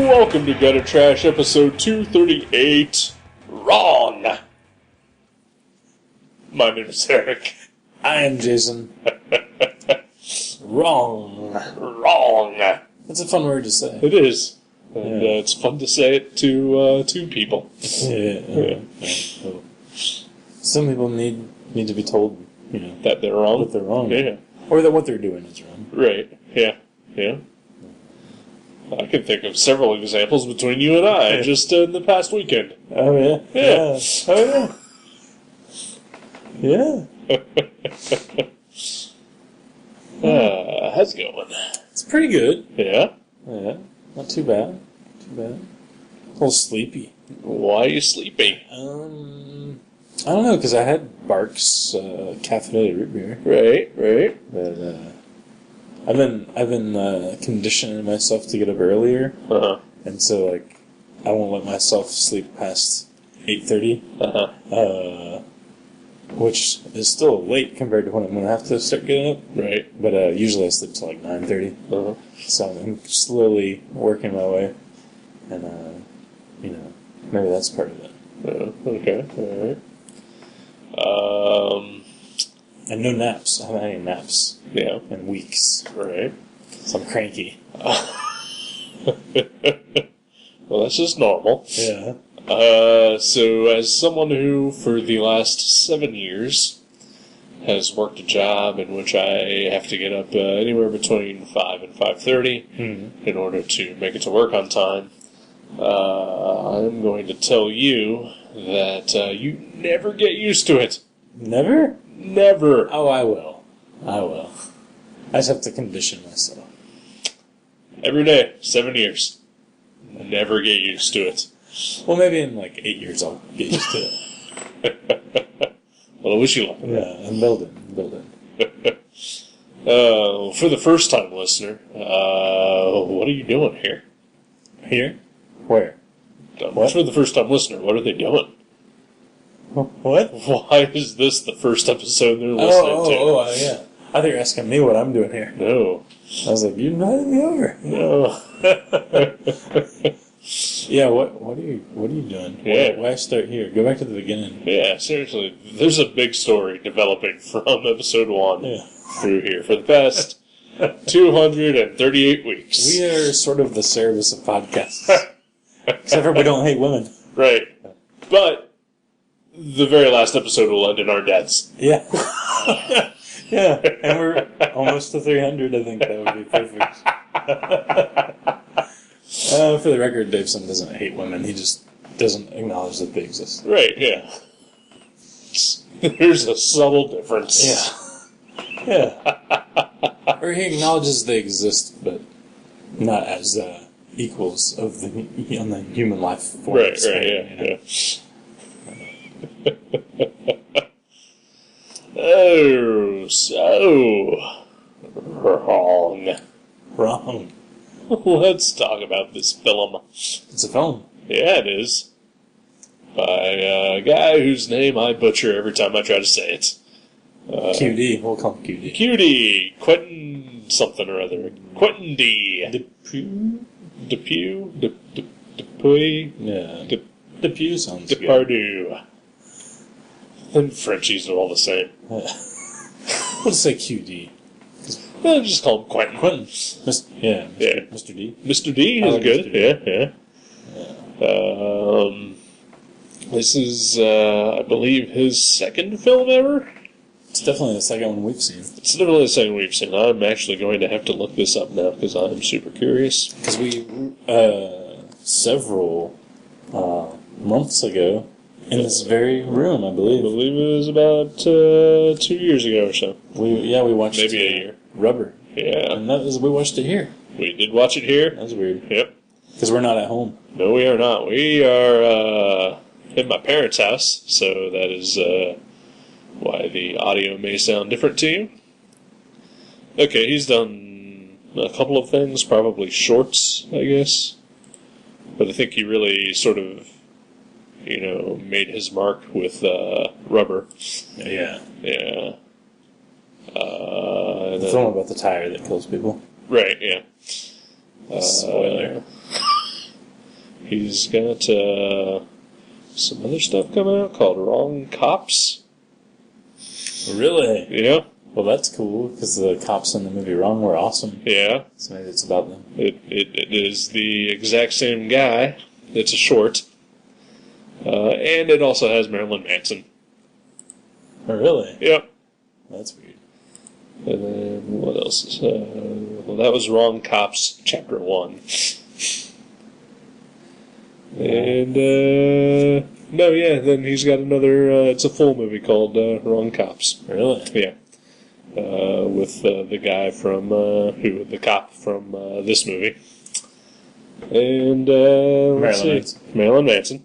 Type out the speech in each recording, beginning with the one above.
Welcome to Gutter Trash, episode 238. Wrong! My name is Eric. I am Jason. Wrong. Wrong! That's a fun word to say. It is. And it's fun to say it to people. Yeah. Some people need to be told, That they're wrong. that they're wrong. Yeah. Or that what they're doing is wrong. Right. Yeah. I can think of several examples between you and I just in the past weekend. Oh, yeah? Yeah. Oh, yeah. Yeah. How's it going? It's pretty good. Yeah? Yeah. Not too bad. A little sleepy. Why are you sleeping? I don't know, because I had Barks caffeinated root beer. Right. But, I've been conditioning myself to get up earlier, and so I won't let myself sleep past 8:30, which is still late compared to when I'm going to have to start getting up. Right. But usually I sleep till 9:30, so I'm slowly working my way, and maybe that's part of it. Okay. All right. And no naps. I haven't had any naps in weeks. Right. So I'm cranky. Well, that's just normal. Yeah. So as someone who, for the last 7 years, has worked a job in which I have to get up anywhere between 5 and 5:30 in order to make it to work on time, I'm going to tell you that you never get used to it. Never? Never. Oh, I will. I just have to condition myself. Every day, 7 years. Never get used to it. Well, maybe in 8 years I'll get used to it. Well, I wish you luck. Yeah, I'm building. For the first time listener, what are you doing here? Here? Where? What? For the first time listener, what are they doing? What? Why is this the first episode they're listening to? Yeah. I think you're asking me what I'm doing here. No. I was like, you invited me over. No. Yeah, what are you doing? Yeah. Why start here? Go back to the beginning. Yeah, seriously. There's a big story developing from episode 1 through here for the past 238 weeks. We are sort of the service of podcasts. Except for we don't hate women. Right. But the very last episode will end in our deaths. Yeah. Yeah, and we're almost to 300, I think that would be perfect. For the record, Daveson doesn't hate women, he just doesn't acknowledge that they exist. Right, yeah. There's a subtle difference. Yeah. Or he acknowledges they exist, but not as equals of on the human life form. Right, yeah. Oh, so wrong. Let's talk about this film. It's a film. Yeah, it is. By a guy whose name I butcher every time I try to say it. QD. We'll call him QD. QD. Quentin something or other. Quentin D. Depew? Dupuy? Yeah. Depew sounds good. Depardieu. And Frenchies are all the same. We'll just say QD. Well, just call him Quentin. Quentin. Mr. D. Mr. D is good. Mr. D. Yeah. This is, I believe, his second film ever? It's definitely the second one we've seen. It's definitely the second we've seen. I'm actually going to have to look this up now because I'm super curious. Because we, several months ago, in this very room, I I believe. believe it was about 2 years ago or so. We watched Maybe a year. Rubber. Yeah. And we watched it here. We did watch it here. That was weird. Yep. Because we're not at home. No, we are not. We are in my parents' house, so that is why the audio may sound different to you. Okay, he's done a couple of things, probably shorts, I guess. But I think he really sort of, made his mark with Rubber. Yeah. Yeah. The film about the tire that kills people. Right, yeah. Spoiler. He's got some other stuff coming out called Wrong Cops. Really? Yeah. Well, that's cool, because the cops in the movie Wrong were awesome. Yeah. So maybe it's about them. It is the exact same guy. It's a short. And it also has Marilyn Manson. Oh, really? Yep. That's weird. And then, what else? Well, that was Wrong Cops, Chapter 1. And, then he's got another, it's a full movie called Wrong Cops. Really? Yeah. With the guy from, the cop from this movie. And, Marilyn Manson.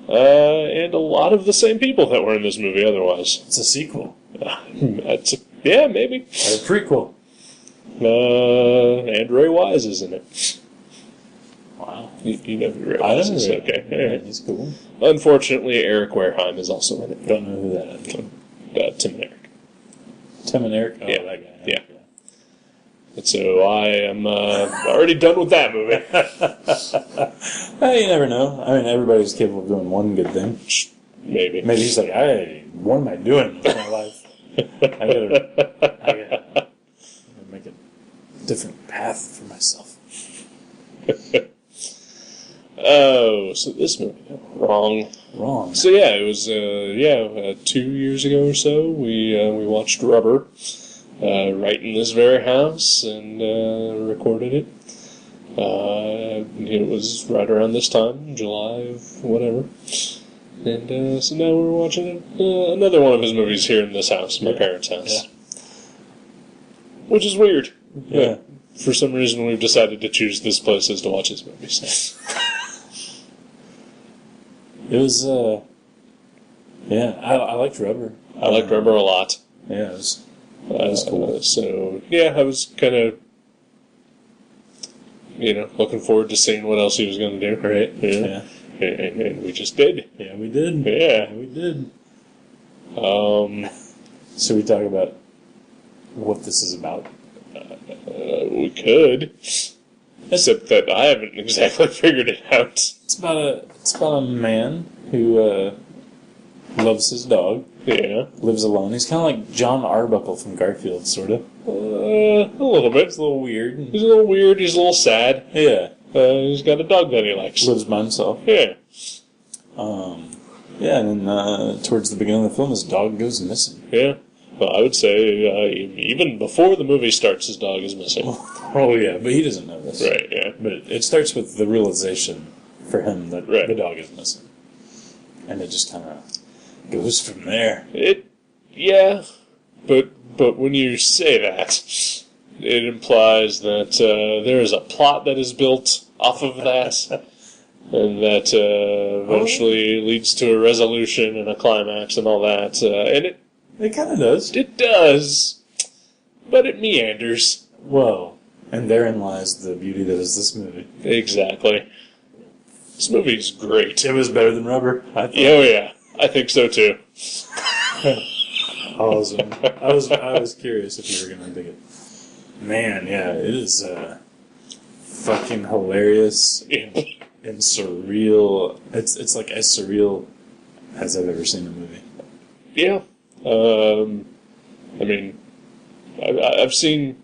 And a lot of the same people that were in this movie otherwise. It's a sequel. Yeah, maybe. Or a prequel. And Ray Wise is in it. Wow. You know who Ray Wise is? Okay. Yeah, he's cool. Unfortunately, Eric Wareheim is also in it. Don't know who that is. Tim and Eric. Tim and Eric? Oh, Yeah. that guy. Yeah. And so I am already done with that movie. Well, you never know. I mean, everybody's capable of doing one good thing. Maybe. Maybe he's like, hey, what am I doing with my life? I gotta make a different path for myself. Oh, so this movie. Wrong. So yeah, it was 2 years ago or so. We watched Rubber, right in this very house, and recorded it. It was right around this time, July of whatever. And so now we're watching another one of his movies here in this house, my parents' house. Yeah. Which is weird. Yeah. For some reason, we've decided to choose this place as to watch his movies. It was, I liked Rubber. I liked Rubber a lot. Yeah, it was cool. So, yeah, I was kind of, looking forward to seeing what else he was going to do. Right. Yeah. And we just did. Yeah, we did. Yeah. We did. Should we talk about what this is about? We could. Except that I haven't exactly figured it out. It's about a man who loves his dog. Yeah. Lives alone. He's kind of like John Arbuckle from Garfield, sort of. A little bit. He's a little weird. He's a little weird. He's a little sad. Yeah. He's got a dog that he likes. Lives by himself. Yeah. Yeah, and then towards the beginning of the film, his dog goes missing. Yeah. Well, I would say even before the movie starts, his dog is missing. Oh, yeah, but he doesn't know this. Right, yeah. But it starts with the realization for him that the dog is missing. And it just kind of goes from there. Yeah. But when you say that, it implies that there is a plot that is built off of that. And that eventually leads to a resolution and a climax and all that. And it kind of does. It does. But it meanders. Whoa. And therein lies the beauty that is this movie. Exactly. This movie's great. It was better than Rubber, I thought. Oh, yeah. I think so, too. Awesome. I was curious if you were going to dig it. Man, yeah, it is fucking hilarious and surreal. It's like as surreal as I've ever seen a movie. Yeah. I mean, I've seen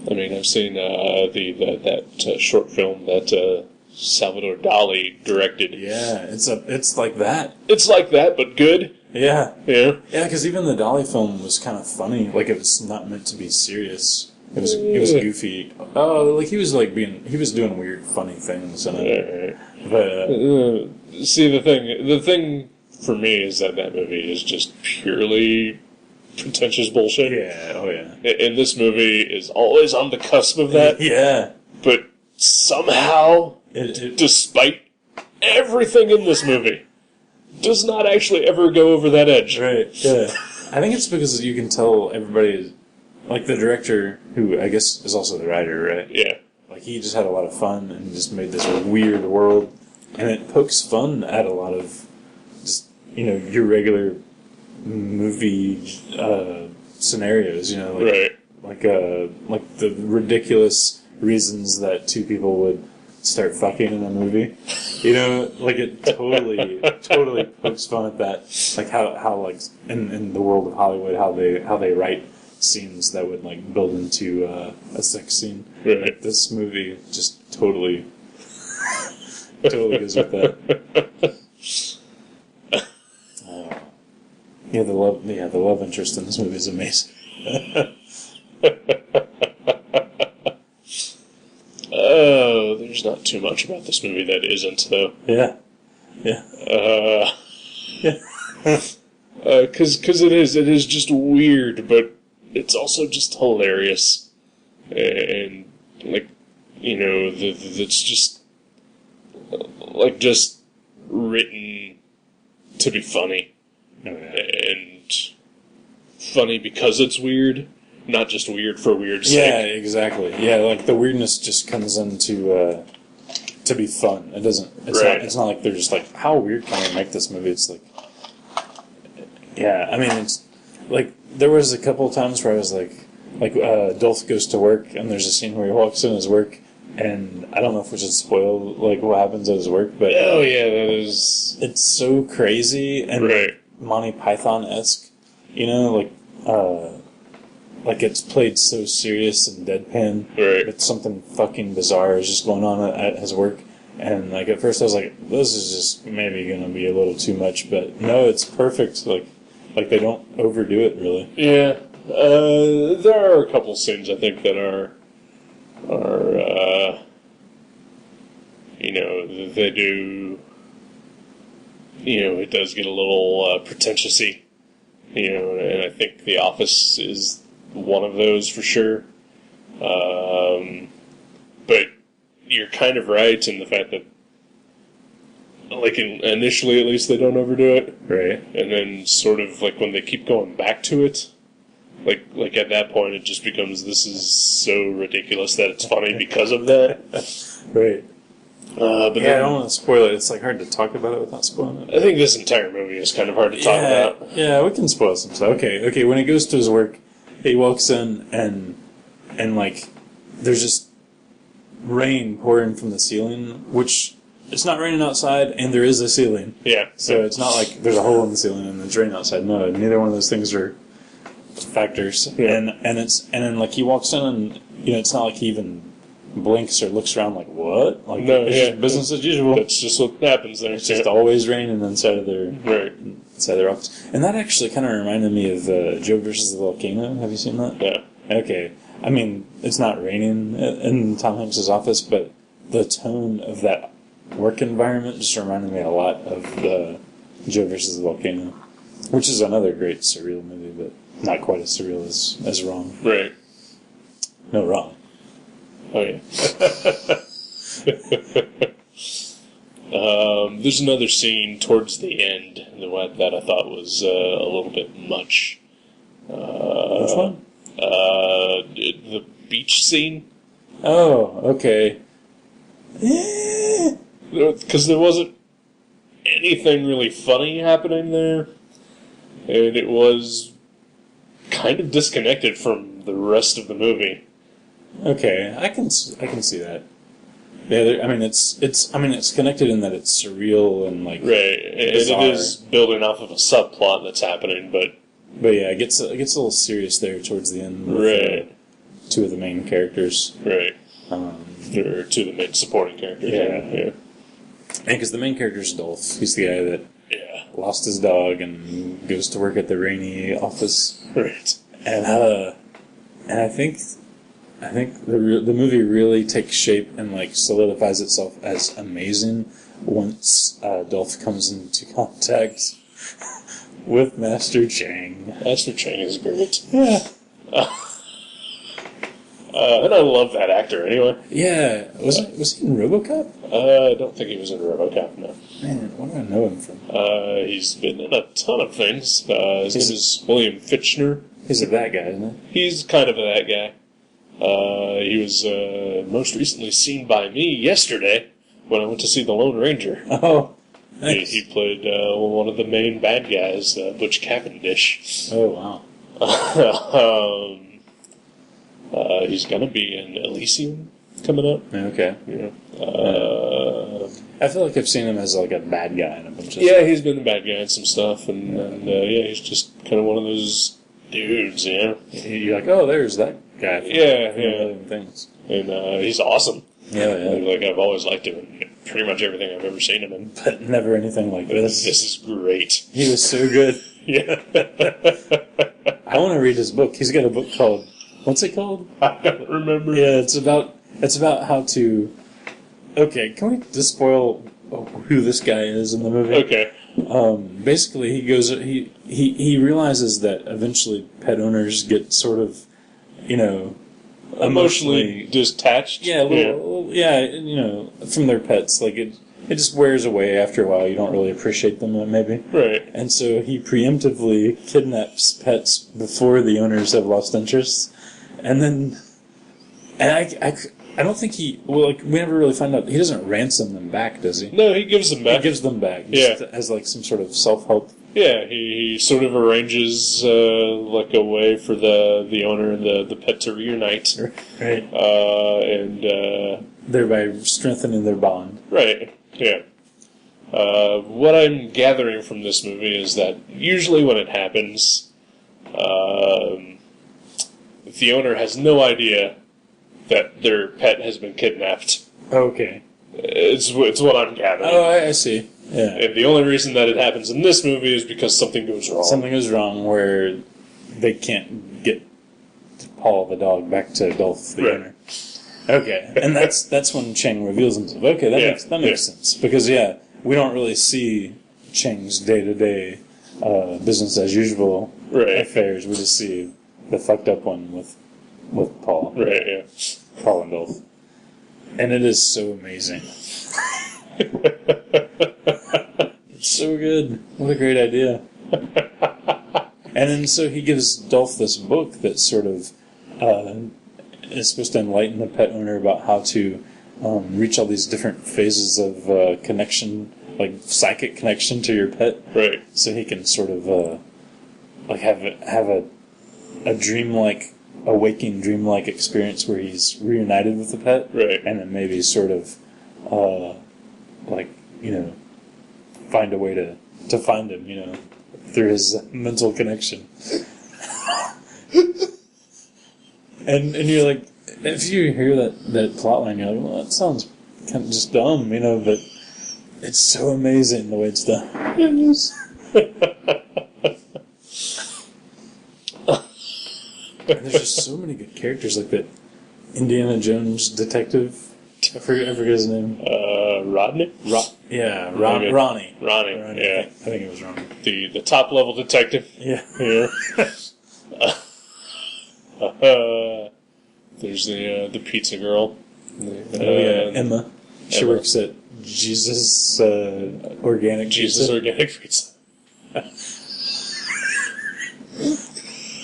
that short film that Salvador Dali directed. Yeah, it's like that. It's like that, but good. Yeah. Yeah. Yeah, because even the Dali film was kind of funny. Like, it was not meant to be serious. It was goofy. Oh, like he was doing weird, funny things in it. But see, the thing for me is that movie is just purely pretentious bullshit. Yeah. Oh yeah. And this movie is always on the cusp of that. Yeah. But somehow, despite everything in this movie, does not actually ever go over that edge. Right, yeah. I think it's because you can tell everybody, like the director, who I guess is also the writer, right? Yeah. Like, he just had a lot of fun and just made this weird world. And it pokes fun at a lot of just, your regular movie scenarios, Right. like the ridiculous reasons that two people would start fucking in a movie. Like it totally pokes fun at that. Like how like in the world of Hollywood, how they write scenes that would like build into a sex scene. Right. Like, this movie just totally goes with that. The love interest in this movie is amazing. Oh, there's not too much about this movie that isn't, though. Yeah. Because it is just weird, but it's also just hilarious, and like, it's just like just written to be funny, and funny because it's weird. Not just weird for weird's sake. Yeah, exactly. Yeah, like the weirdness just comes into to be fun. It doesn't. It's not like they're just like, how weird can we make this movie? It's like, yeah. I mean, it's like there was a couple of times where I was like Dolph goes to work and there's a scene where he walks in his work, and I don't know if we should spoil like what happens at his work, but oh yeah, that is. It's so crazy and Monty Python-esque, like it's played so serious and deadpan. Right. But something fucking bizarre is just going on at his work. And like at first I was like, this is just maybe gonna be a little too much, but no, it's perfect. Like they don't overdo it really. Yeah. There are a couple scenes I think that are they do, it does get a little pretentious-y, and I think The Office is one of those for sure. But you're kind of right in the fact that, like, initially at least, they don't overdo it. Right. And then sort of, like, when they keep going back to it, like at that point it just becomes, this is so ridiculous that it's funny because of that. Right. But I don't want to spoil it. It's like hard to talk about it without spoiling it. I think this entire movie is kind of hard to talk about. Yeah, we can spoil some stuff. Okay. When he goes to his work, he walks in and like there's just rain pouring from the ceiling, which it's not raining outside, and there is a ceiling. Yeah. So it's not like there's a hole in the ceiling and there's rain outside. No, neither one of those things are factors. Yeah. And then like he walks in and it's not like he even blinks or looks around like, what? Like, No, it's just business as usual. That's just what happens there. It's just always raining inside of their office. And that actually kind of reminded me of Joe versus the Volcano. Have you seen that? Yeah. Okay. I mean, it's not raining in Tom Hanks' office, but the tone of that work environment just reminded me a lot of Joe versus the Volcano, which is another great surreal movie, but not quite as surreal as Wrong. Right. No, Wrong. Oh, yeah. There's another scene towards the end that I thought was a little bit much. Which one? The beach scene. Oh, okay. Because there wasn't anything really funny happening there, and it was kind of disconnected from the rest of the movie. Okay, I can see that. Yeah, it's connected in that it's surreal and like right, and it is building off of a subplot that's happening, but yeah, it gets a little serious there towards the end. With, two of the main characters, right? Or two of the main supporting characters. Yeah. And because the main character is Dolph, he's the guy that lost his dog and goes to work at the Rainey office, right? And I think the movie really takes shape and like solidifies itself as amazing once Dolph comes into contact with Master Chang. Master Chang is great. Yeah. And I love that actor anyway. Yeah, was he in RoboCop? I don't think he was in RoboCop, no. Man, where do I know him from? He's been in a ton of things. His name is William Fichtner. He's that guy, isn't He's kind of that guy. He was most recently seen by me yesterday when I went to see The Lone Ranger. he? Oh, nice. He played one of the main bad guys, Butch Cavendish. Oh, wow. He's going to be in Elysium coming up. Okay. Yeah. I feel like I've seen him as like a bad guy in a bunch of Yeah, stuff. he's been a bad guy in some stuff, and yeah, he's just kind of one of those dudes, you know? You're like, oh, there's that guy from Yeah. Million Things. And he's awesome. Yeah. Like, I've always liked him in pretty much everything I've ever seen him in. But never anything like this. This is great. He was so good. Yeah. I want to read his book. He's got a book called, what's it called? I don't remember. Yeah, it's about how to. Okay, can we just spoil who this guy is in the movie? Okay. Basically, he realizes that eventually pet owners get sort of, Emotionally detached. yeah, from their pets. Like it just wears away after a while. You don't really appreciate them, maybe. Right. And so he preemptively kidnaps pets before the owners have lost interest, and I don't think we never really find out. He doesn't ransom them back, does he? No, he gives them back. He gives them back. Yeah. Just as like some sort of self-help. Yeah, he sort of arranges like a way for the owner and the pet to reunite. Right. And Thereby strengthening their bond. right, yeah. What I'm gathering from this movie is that usually when it happens, the owner has no idea that their pet has been kidnapped. Okay. It's what I'm gathering. Oh, I see. Yeah. And the only reason that it happens in this movie is because something goes wrong. Something goes wrong where they can't get Paul the dog back to Dolph the Right. owner. Okay, and that's when Cheng reveals himself. Okay, that makes sense because we don't really see Cheng's day-to-day business as usual affairs. We just see the fucked up one with Paul. Right. Yeah. Paul and Dolph, and it is so amazing. It's so good. What a great idea. And then so he gives Dolph this book that sort of is supposed to enlighten the pet owner about how to reach all these different phases of connection, like psychic connection to your pet. Right. So he can sort of have a dreamlike, a waking dreamlike experience where he's reunited with the pet. Right. And then maybe sort of find a way to find him, through his mental connection. and you're like, if you hear that plot line, you're like, well, that sounds kind of just dumb, but it's so amazing the way it's done. And there's just so many good characters, like that Indiana Jones detective. I forget his name. Rodney? Ronnie. Ronnie, I yeah. think it was Ronnie. The top level detective. Yeah. Yeah. There's the pizza girl. Emma. She Emma. works at Jesus Organic Jesus Pizza. Organic Pizza.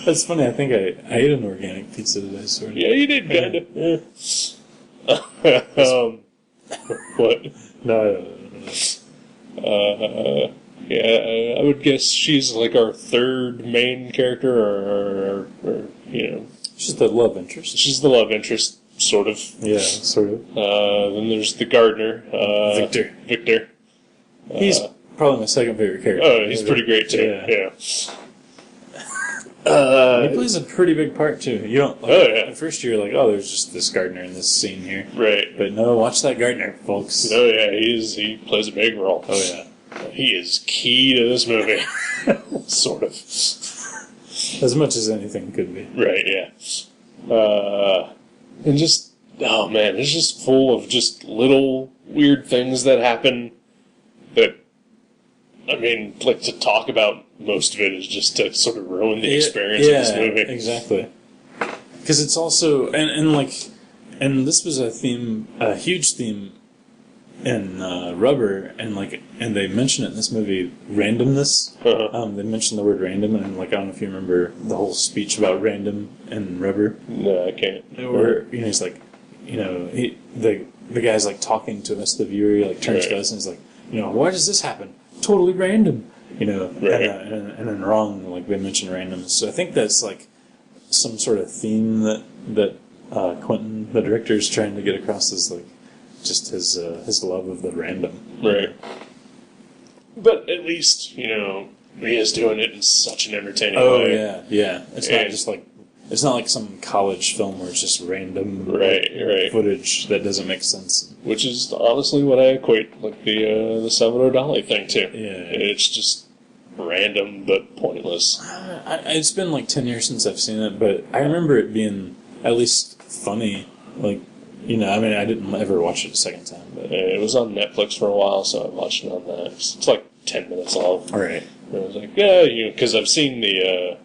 That's funny. I think I ate an organic pizza today, sort of. Yeah, you did, kinda. Yeah. What? No. Yeah, I would guess she's like our third main character, or She's the love interest. she's the love interest, sort of. Yeah, sort of. Then there's the gardener, Victor. He's probably my second favorite character. Oh, he's pretty great too. Yeah. He plays a pretty big part too. You don't. At first, you're like, oh, there's just this gardener in this scene here. Right. But no, watch that gardener, folks. Oh yeah, he plays a big role. Oh yeah. He is key to this movie. Sort of. As much as anything could be. Right, yeah. And just, oh man, it's just full of just little weird things that happen that, I mean, like to talk about most of it is just to sort of ruin the experience of this movie. Exactly. Because it's also and this was a huge theme in Rubber, and they mention it in this movie, randomness. They mentioned the word random, and I don't know if you remember the whole speech about random in Rubber. No, I can't. Where he's like, the guy's talking to us, the viewer, turns to us and is like, why does this happen? Totally random, Right. and then wrong, they mention randomness. So I think that's some sort of theme that Quentin, the director, is trying to get across, is just his love of the random. Right. But at least, he is doing it in such an entertaining way. Oh, yeah. It's not just it's not like some college film where it's just random footage that doesn't make sense. Which is honestly what I equate the Salvador Dali thing to. Yeah. It's just random but pointless. It's been 10 years since I've seen it, but I remember it being at least funny. I didn't ever watch it a second time. But It was on Netflix for a while, so I watched it on that. It's 10 minutes long. All right. And I was because I've seen the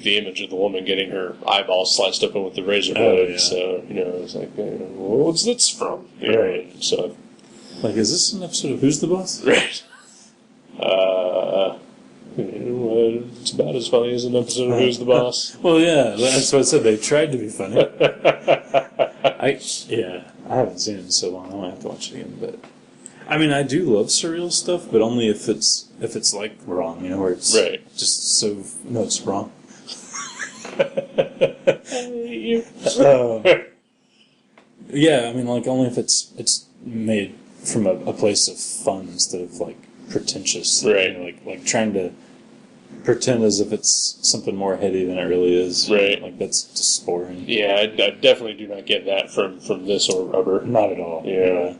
image of the woman getting her eyeball sliced open with the razor blade. Yeah. So, it's what's this from? Right. So, is this an episode of Who's the Boss? right. It's about as funny as an episode of Who's the Boss. Well, yeah, that's what I said. They tried to be funny. I haven't seen it in so long. I might have to watch it again. But I do love surreal stuff, but only if it's wrong, where it's just so it's wrong. Yeah, only if it's made from a place of fun instead of pretentious. Right. Trying to pretend as if it's something more heady than it really is. Right. That's just boring. Yeah, I definitely do not get that from this or Rubber. Not at all. Yeah.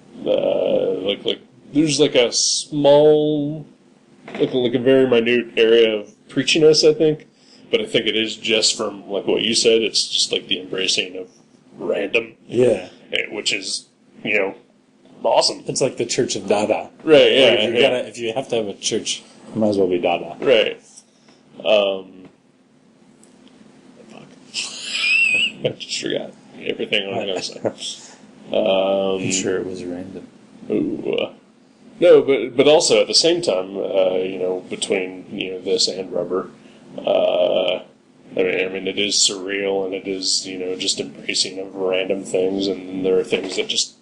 There's a small, a very minute area of preachiness, I think. But I think it is just from, what you said, it's just the embracing of random. Yeah. Which is, awesome. It's like the Church of Dada. Right, yeah. If you have to have a church, it might as well be Dada. Right. Fuck. I just forgot everything I was going to say. I'm sure it was random. Ooh. No, but also at the same time, between, this and Rubber, it is surreal and it is, just embracing of random things, and there are things that just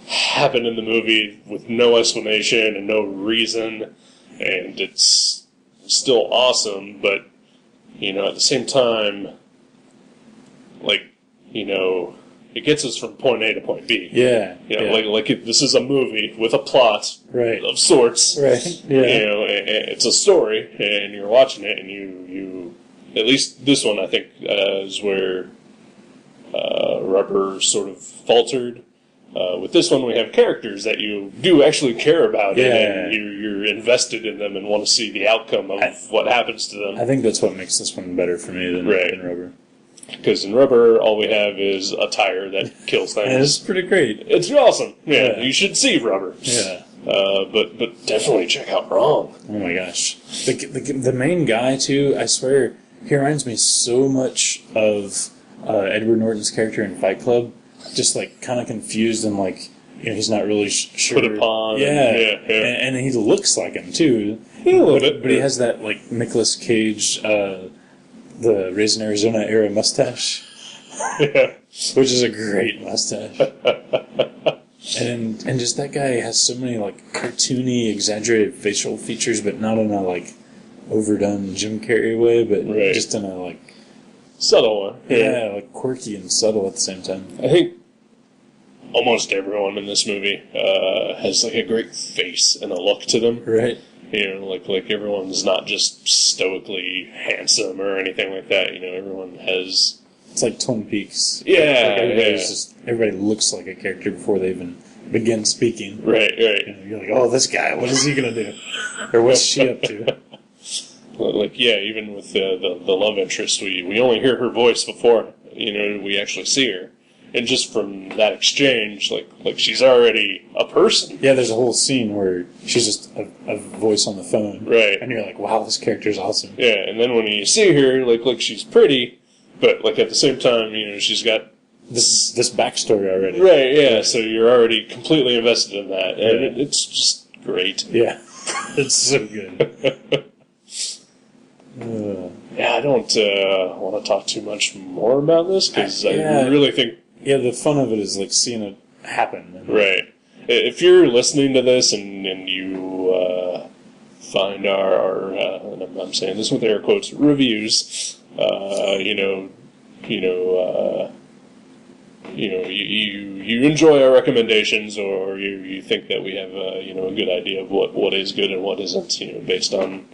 happen in the movie with no explanation and no reason, and it's still awesome, but, at the same time, it gets us from point A to point B. Yeah. This is a movie with a plot of sorts. Right. Yeah. It's a story, and you're watching it, and you at least this one, I think, is where Rubber sort of faltered. With this one, we have characters that you do actually care about, and you're invested in them and want to see the outcome of what happens to them. I think that's what makes this one better for me than Rubber. Because in Rubber, all we have is a tire that kills things. And it's pretty great. It's awesome. Yeah, you should see Rubber. Yeah. But definitely check out Wrong. Oh my gosh. The main guy, too, I swear, he reminds me so much of Edward Norton's character in Fight Club. Just kind of confused and he's not really sure. Put upon. Yeah. And and he looks like him, too. Yeah, a little bit. But he has that, Nicolas Cage, the Raising Arizona era mustache. Yeah. Which is a great mustache. and just that guy has so many cartoony, exaggerated facial features, but not in a overdone Jim Carrey way, but just in a subtle one. Yeah, quirky and subtle at the same time. I think almost everyone in this movie has a great face and a look to them. Right. Everyone's not just stoically handsome or anything like that. Everyone has. It's like Twin Peaks. Yeah, everybody looks like a character before they even begin speaking. Right. You're like, oh, this guy, what is he gonna do? Or what's she up to? Even with the love interest, we only hear her voice before we actually see her. And just from that exchange, she's already a person. Yeah, there's a whole scene where she's just a voice on the phone. Right. And you're like, wow, this character's awesome. Yeah, and then when you see her, she's pretty, But, like, at the same time, she's got... This backstory already. Right, yeah, so you're already completely invested in that. And it's just great. Yeah. It's so good. Yeah, I don't want to talk too much more about this, because I really think... Yeah, the fun of it is, like, seeing it happen. Right. If you're listening to this and you find our and I'm saying this with air quotes, reviews, you enjoy our recommendations, or you think that we have a good idea of what is good and what isn't, based on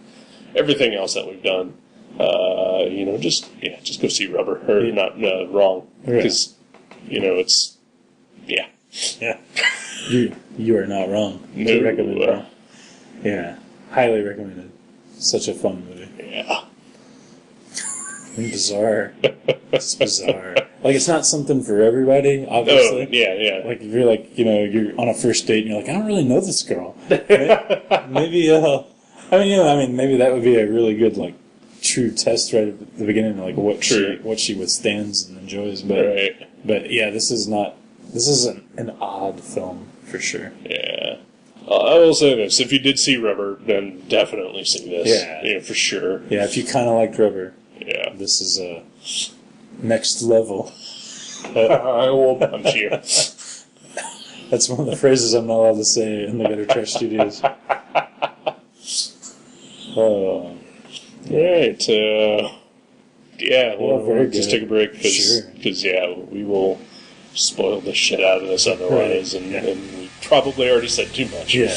everything else that we've done. Just go see Rubber, or not wrong, because it's yeah. You are not wrong. No. To recommend it. Yeah, highly recommended. Such a fun movie. Yeah. And bizarre. It's bizarre. Like, it's not something for everybody, obviously. Oh, yeah. Like, if you're like, you're on a first date and you're like, I don't really know this girl. Maybe, maybe that would be a really good, like, true test right at the beginning, like what she withstands and enjoys. But yeah, this is an odd film for sure. Yeah. I will say this: if you did see Rubber, then definitely see this. Yeah, for sure. Yeah, if you kind of liked Rubber, yeah, this is a next level. I will punch you. That's one of the phrases I'm not allowed to say in the Gutter Trash Studios. All right. We'll just take a break because we will spoil the shit out of this otherwise, and we probably already said too much. Yeah,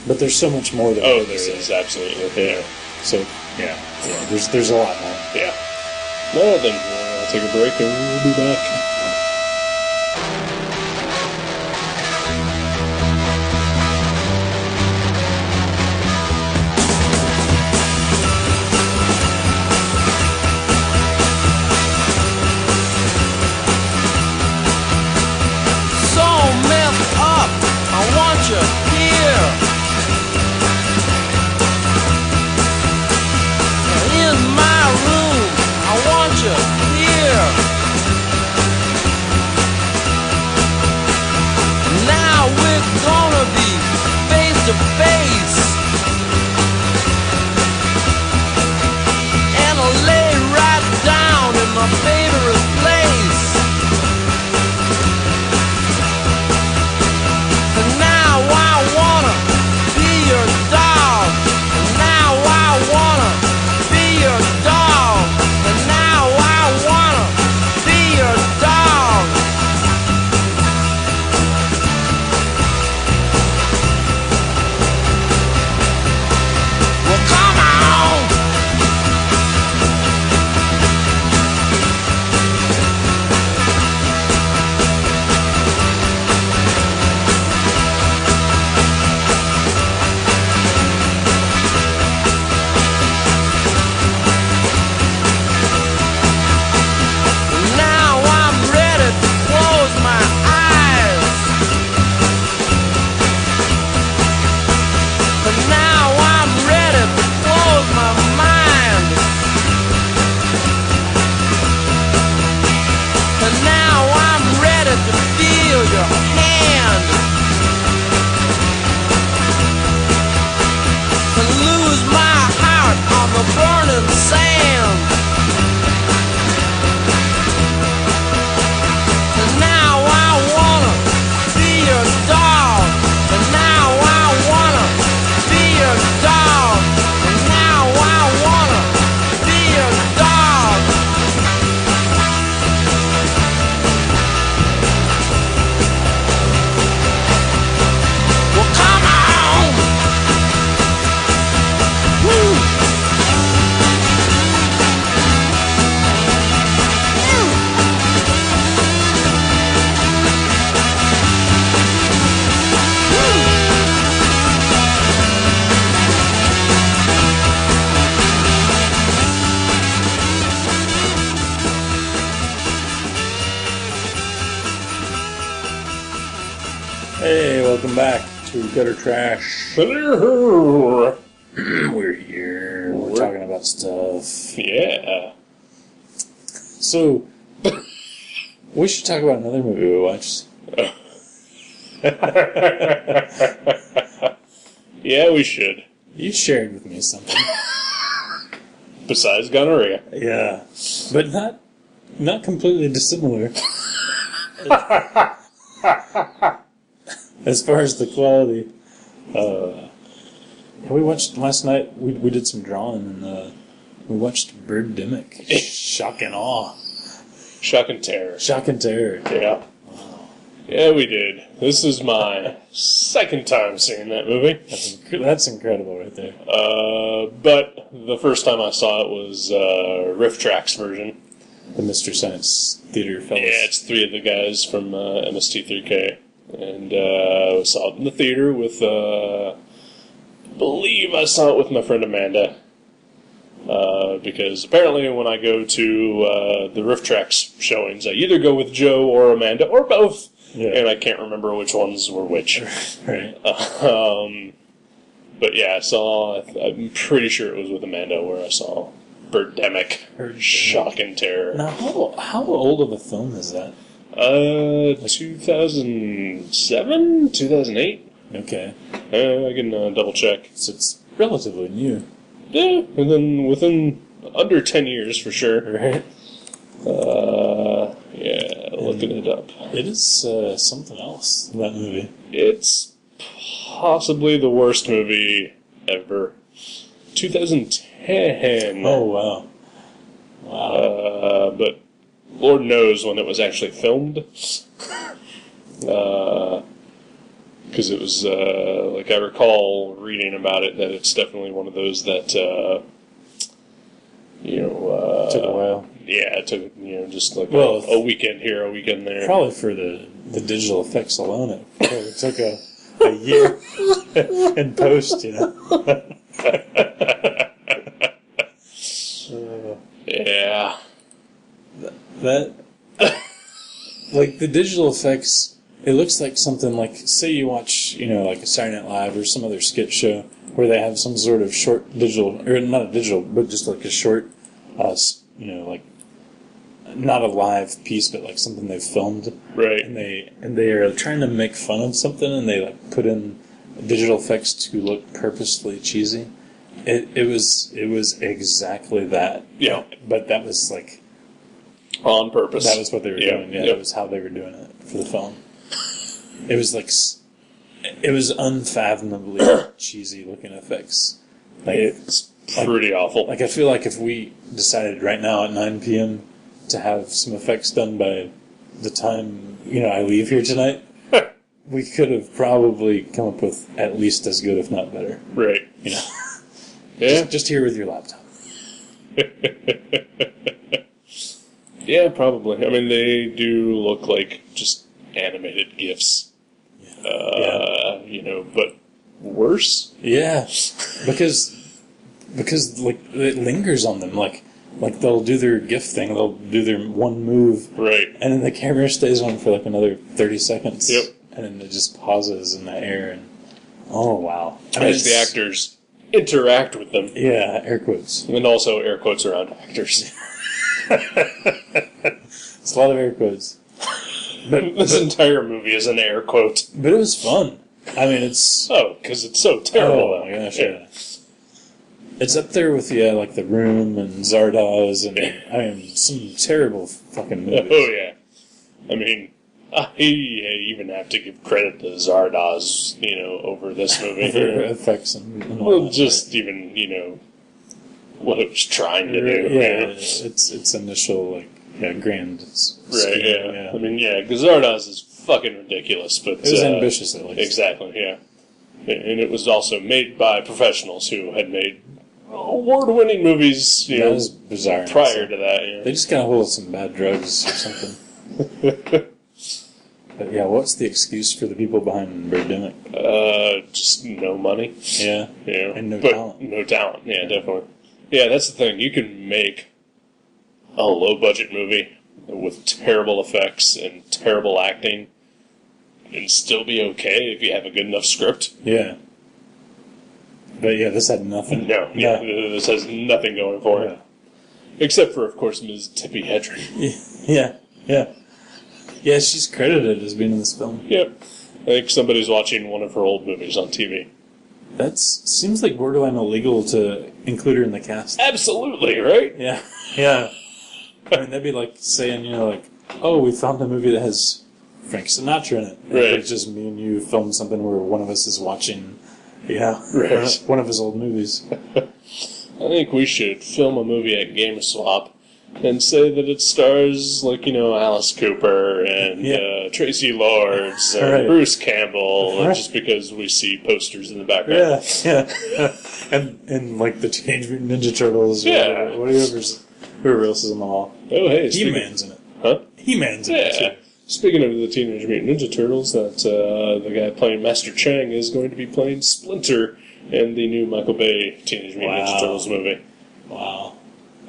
but there's so much more. There is absolutely. Yeah. So there's a lot more. Yeah. Well, then we'll take a break and we'll be back. Hey, welcome back to Gutter Trash. Hello. We're here. We're talking about stuff. Yeah. So, we should talk about another movie we watched. Yeah, we should. You shared with me something. Besides gonorrhea. Yeah. But not completely dissimilar. As far as the quality. We watched last night, we did some drawing, and we watched Birdemic. Shock and awe. Shock and terror. Shock and terror. Yeah. Yeah, we did. This is my second time seeing that movie. That's incredible right there. But the first time I saw it was Riff Trax version. The Mr. Science Theater fellas. Yeah, it's three of the guys from MST3K. And I saw it in the theater with, I believe I saw it with my friend Amanda. Because apparently when I go to the Riff Trax showings, I either go with Joe or Amanda, or both. Yeah. And I can't remember which ones were which. Right. But yeah, I'm pretty sure it was with Amanda where I saw Birdemic. Shock and terror. Now, how old of a film is that? 2007? 2008? Okay. I can double check. So it's relatively new. Yeah, and then within under 10 years for sure. Right. Yeah, looking it up. It is something else, that movie. It's possibly the worst movie ever. 2010. Oh, wow. Wow. But Lord knows when it was actually filmed. Because it was, like I recall reading about it, that it's definitely one of those that, took a while. Yeah, it took, just like a weekend here, a weekend there. Probably for the digital effects alone, it probably took a year in post, Yeah. That, like, the digital effects, it looks like something like, say you watch, like a Saturday Night Live or some other skit show where they have some sort of short digital, or not a digital, but just like a short, like, not a live piece, but like something they've filmed. Right. And they are trying to make fun of something, and they like put in digital effects to look purposefully cheesy. It was exactly that. Yeah. But that was like on purpose. That was what they were doing. Yeah, yep. That was how they were doing it for the film. It was like it was unfathomably cheesy looking effects. Like, it's pretty awful. Like, I feel like if we decided right now at 9 p.m. to have some effects done by the time I leave here tonight, we could have probably come up with at least as good, if not better. Right. Yeah. Just here with your laptop. Yeah, probably. I mean, they do look like just animated GIFs. But worse. Yeah, because like it lingers on them. Like they'll do their GIF thing. They'll do their one move. Right. And then the camera stays on for like another 30 seconds. Yep. And then it just pauses in the air. And oh wow! As the actors interact with them. Yeah, air quotes. And also air quotes around actors. It's a lot of air quotes. But this entire movie is an air quote. But it was fun. I mean, it's... Oh, because it's so terrible. Oh, my gosh, yeah. It's up there with, like The Room and Zardoz and, some terrible fucking movies. Oh, yeah. I mean, I even have to give credit to Zardoz, over this movie. For effects and all well, that, just right? even, what it was trying to do. Yeah, its initial, grand Right, scheme, yeah. I mean, because Zardoz is fucking ridiculous, but... It was ambitious, at least. Exactly, yeah. And it was also made by professionals who had made award-winning movies, that was bizarre. Prior to that, They just got a hold of some bad drugs or something. But yeah, what's the excuse for the people behind Birdemic? Just no money. Yeah. And no talent. No talent, yeah, definitely. Yeah, that's the thing. You can make a low-budget movie with terrible effects and terrible acting and still be okay if you have a good enough script. Yeah. But yeah, this had nothing. No, this has nothing going for it. Except for, of course, Ms. Tippi Hedren. Yeah, she's credited as being in this film. Yep. I think somebody's watching one of her old movies on TV. That seems like borderline illegal to include her in the cast. Absolutely, right? Yeah. I mean, that'd be like saying, like, oh, we found a movie that has Frank Sinatra in it. And Right. It's just me and you filmed something where one of us is watching, Right. one of his old movies. I think we should film a movie at GameSwap and say that it stars, Alice Cooper and Tracy Lords and Right. Bruce Campbell, Right. just because we see posters in the background. Yeah. and like the Teenage Mutant Ninja Turtles. Yeah. Or whoever else is on the wall. Oh, hey. He-Man's in it. Huh? He-Man's in it, Yeah. too. Speaking of the Teenage Mutant Ninja Turtles, the guy playing Master Chang is going to be playing Splinter in the new Michael Bay Teenage Mutant Ninja Wow. Turtles movie. Wow.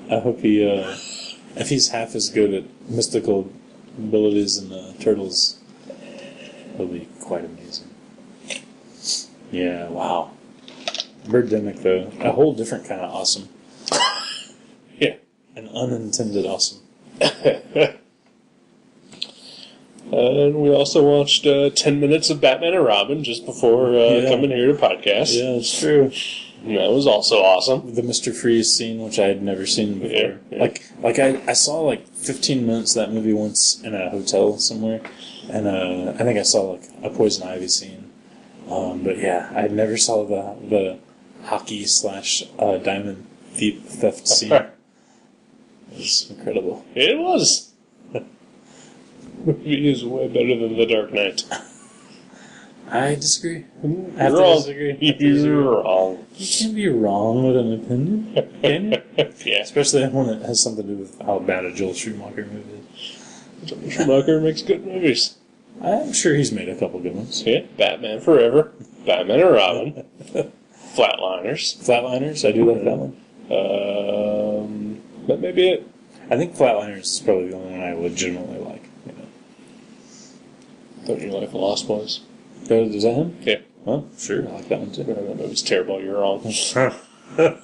I hope he, if he's half as good at mystical abilities in the Turtles, he'll be quite amazing. Yeah, wow. Birdemic, though, a whole different kind of awesome. Yeah. An unintended awesome. And we also watched 10 minutes of Batman and Robin just before coming here to podcast. Yeah, it's true. And that was also awesome. The Mr. Freeze scene, which I had never seen before. Yeah. Like I saw like 15 minutes of that movie once in a hotel somewhere, and I think I saw like a Poison Ivy scene. But yeah, I never saw the hockey / diamond theft scene. It was incredible. It was. The movie is way better than The Dark Knight. I disagree. You're I have to wrong. disagree. You're wrong. You can't be wrong with an opinion, can you? Yeah. Especially one that has something to do with how bad a Joel Schumacher movie is. Joel Schumacher makes good movies. I'm sure he's made a couple good ones. Yeah. Batman Forever. Batman and Robin. Flatliners. Flatliners, I do like that one. That may be it. I think Flatliners is probably the only one I legitimately like. Don't you like The Lost Boys? Is that him? Yeah. Well, sure, I like that one too. That movie's terrible. You're wrong. Oh,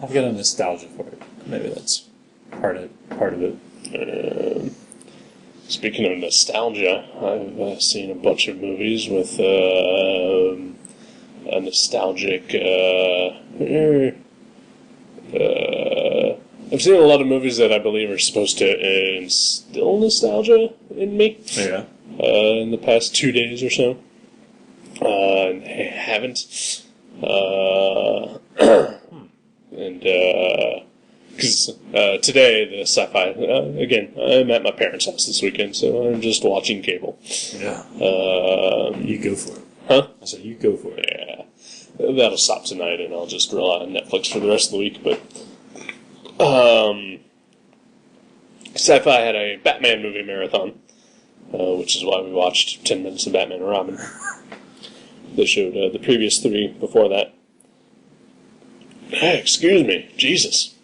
I've got a nostalgia for it. Maybe that's part of it. Speaking of nostalgia, I've seen a bunch of movies with a nostalgic. I've seen a lot of movies that I believe are supposed to instill nostalgia in me. Yeah. In the past 2 days or so. And I haven't. Because today, the sci-fi... again, I'm at my parents' house this weekend, so I'm just watching cable. Yeah. You go for it. Huh? I said, you go for it. Yeah. That'll stop tonight, and I'll just rely on Netflix for the rest of the week, but... Sci-Fi had a Batman movie marathon, which is why we watched 10 minutes of Batman and Robin. They showed the previous 3 before that. Hey, excuse me. Jesus.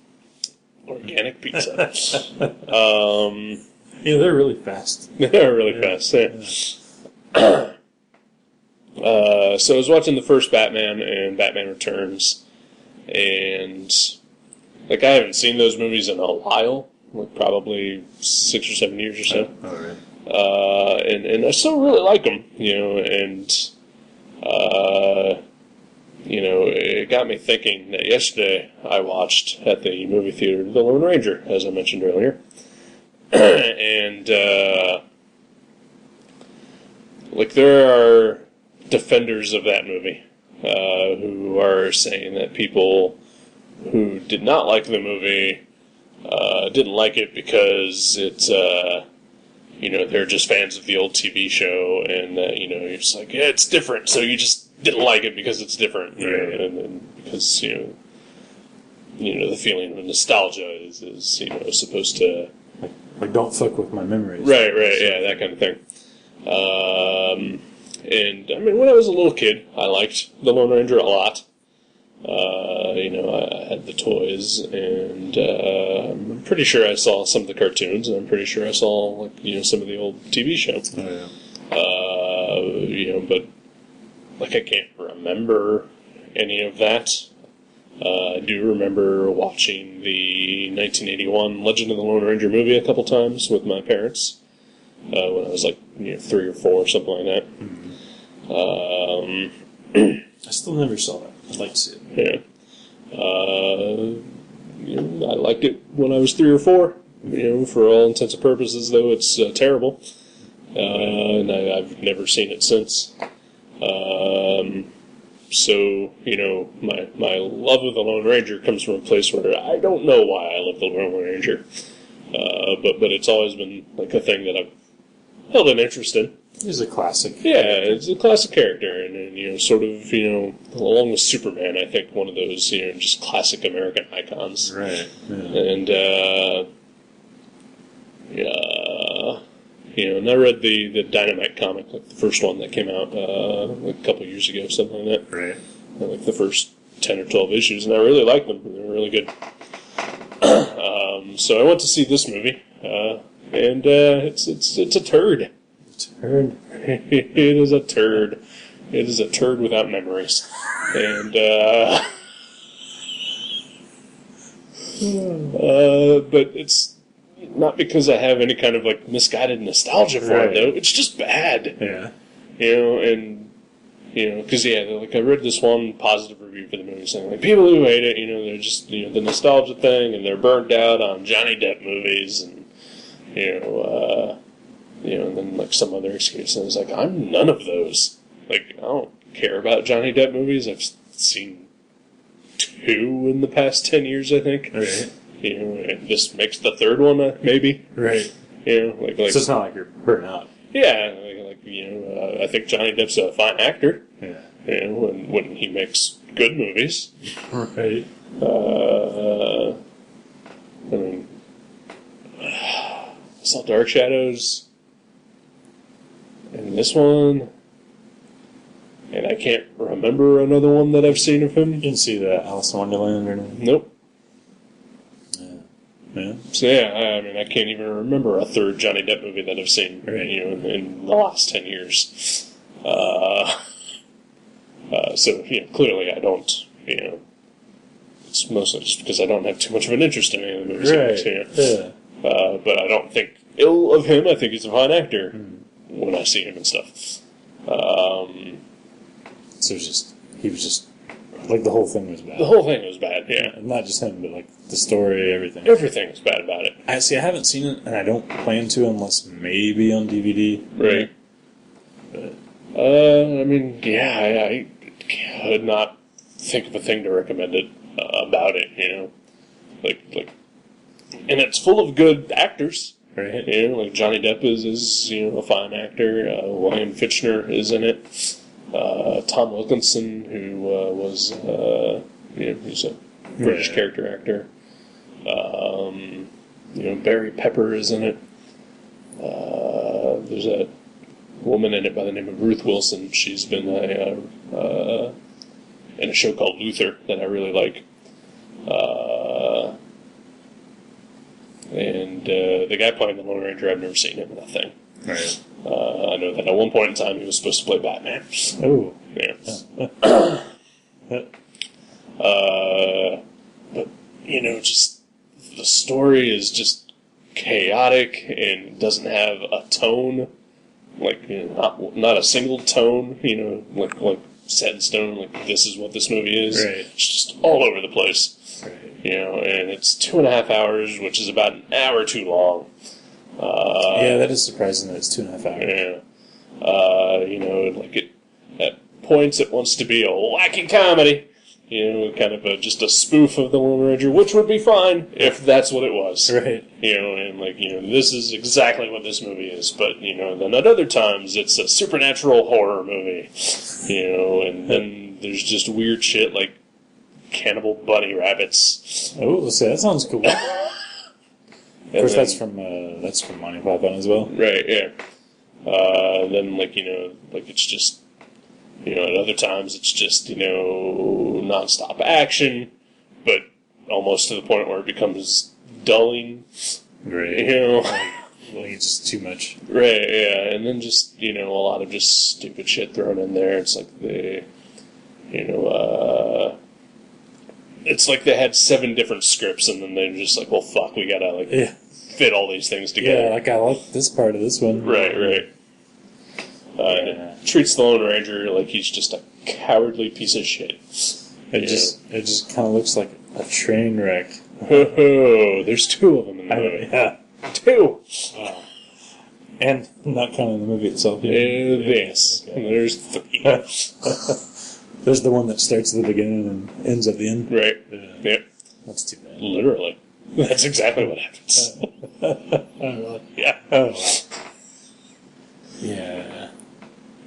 Organic pizza. Yeah, they're really fast. They're really fast. Yeah. So I was watching the first Batman and Batman Returns, and I haven't seen those movies in a while, probably 6 or 7 years or so. Oh, right. And I still really like them, and it got me thinking that yesterday I watched at the movie theater The Lone Ranger, as I mentioned earlier, and there are defenders of that movie who are saying that people who did not like the movie didn't like it because it's they're just fans of the old TV show, and you're just like, yeah, it's different, so you just didn't like it because it's different, and because the feeling of nostalgia is supposed to Like, don't fuck with my memories. right, yeah, that kind of thing. And I mean, when I was a little kid, I liked the Lone Ranger a lot. I had the toys, and I'm pretty sure I saw some of the cartoons, and I'm pretty sure I saw some of the old TV shows. Oh, yeah. But I can't remember any of that. I do remember watching the 1981 Legend of the Lone Ranger movie a couple times with my parents when I was like 3 or 4 or something like that. I still never saw that. I'd like to see it. Yeah. I liked it when I was 3 or 4. For all intents and purposes, though it's terrible, and I've never seen it since. So my love of the Lone Ranger comes from a place where I don't know why I love the Lone Ranger, but it's always been like a thing that I've held an interest in. He's a classic. Yeah, it's a classic character, and sort of, along with Superman, I think one of those, just classic American icons. Right. Yeah. And, and I read the Dynamite comic, like the first one that came out like a couple years ago, something like that. Right. Like the first 10 or 12 issues, and I really liked them. They were really good. So I went to see this movie, and it's a turd. Turd. It is a turd. It is a turd without memories. And, but it's not because I have any kind of, like, misguided nostalgia for it, though. It's just bad. Yeah. Because, like, I read this one positive review for the movie saying, like, people who hate it, they're just, the nostalgia thing, and they're burnt out on Johnny Depp movies, and, and then, like, some other excuse. And I was like, I'm none of those. Like, I don't care about Johnny Depp movies. I've seen 2 in the past 10 years, I think. Right. And this makes the 3rd one, maybe. Right. Like so it's not like you're burnt out. Yeah, I think Johnny Depp's a fine actor. Yeah. When he makes good movies. Right. I mean, I saw Dark Shadows. And this one, and I can't remember another one that I've seen of him. You didn't see the Alice in Wonderland or anything? Nope. Yeah. So I mean, I can't even remember a 3rd Johnny Depp movie that I've seen, in the last 10 years. So clearly I don't. It's mostly just because I don't have too much of an interest in any of the movies. Right. Yeah. But I don't think ill of him. I think he's a fine actor. When I see him and stuff. So he was just, like, the whole thing was bad. The whole thing was bad, yeah. Not just him, but, like, the story, everything. Everything was bad about it. I haven't seen it, and I don't plan to unless maybe on DVD. Right. But, I mean, I could not think of a thing to recommend it about it, Like, and it's full of good actors. right. Like Johnny Depp is a fine actor. William Fichtner is in it. Tom Wilkinson, who was he's a British character actor. Barry Pepper is in it. There's a woman in it by the name of Ruth Wilson. She's been in a show called Luther that I really like. And the guy playing the Lone Ranger, I've never seen him in that thing. Right. I know that at one point in time he was supposed to play Batman. Oh. Yeah. But, just the story is just chaotic and doesn't have a tone. Like, not a single tone, like set in stone, like this is what this movie is. Right. It's just all over the place. Right. And it's 2.5 hours, which is about an hour too long. Yeah, that is surprising that it's 2.5 hours. Yeah. Like at points it wants to be a wacky comedy. Kind of just a spoof of the Lone Ranger, which would be fine if that's what it was. Right. And this is exactly what this movie is. But, then at other times it's a supernatural horror movie. And then there's just weird shit like cannibal bunny rabbits. Oh, see, that sounds cool. Of course, that's from Monty Python as well. Right, yeah. Then, it's just, at other times it's just, non-stop action, but almost to the point where it becomes dulling. Right. Like, it's just too much. Right, yeah. And then just, a lot of just stupid shit thrown in there. It's like it's like they had 7 different scripts, and then they're just like, well, fuck, we gotta like Yeah. fit all these things together. Yeah, like I like this part of this one. Right. And it treats the Lone Ranger like he's just a cowardly piece of shit. It just kind of looks like a train wreck. Oh, there's 2 of them in the movie. Yeah. 2. And not counting the movie itself. Yeah. This. Okay. There's 3. There's the one that starts at the beginning and ends at the end. Right. Yeah. Yep. That's too bad. Literally. That's exactly what happens. Oh, really? Yeah. Oh, wow. Yeah.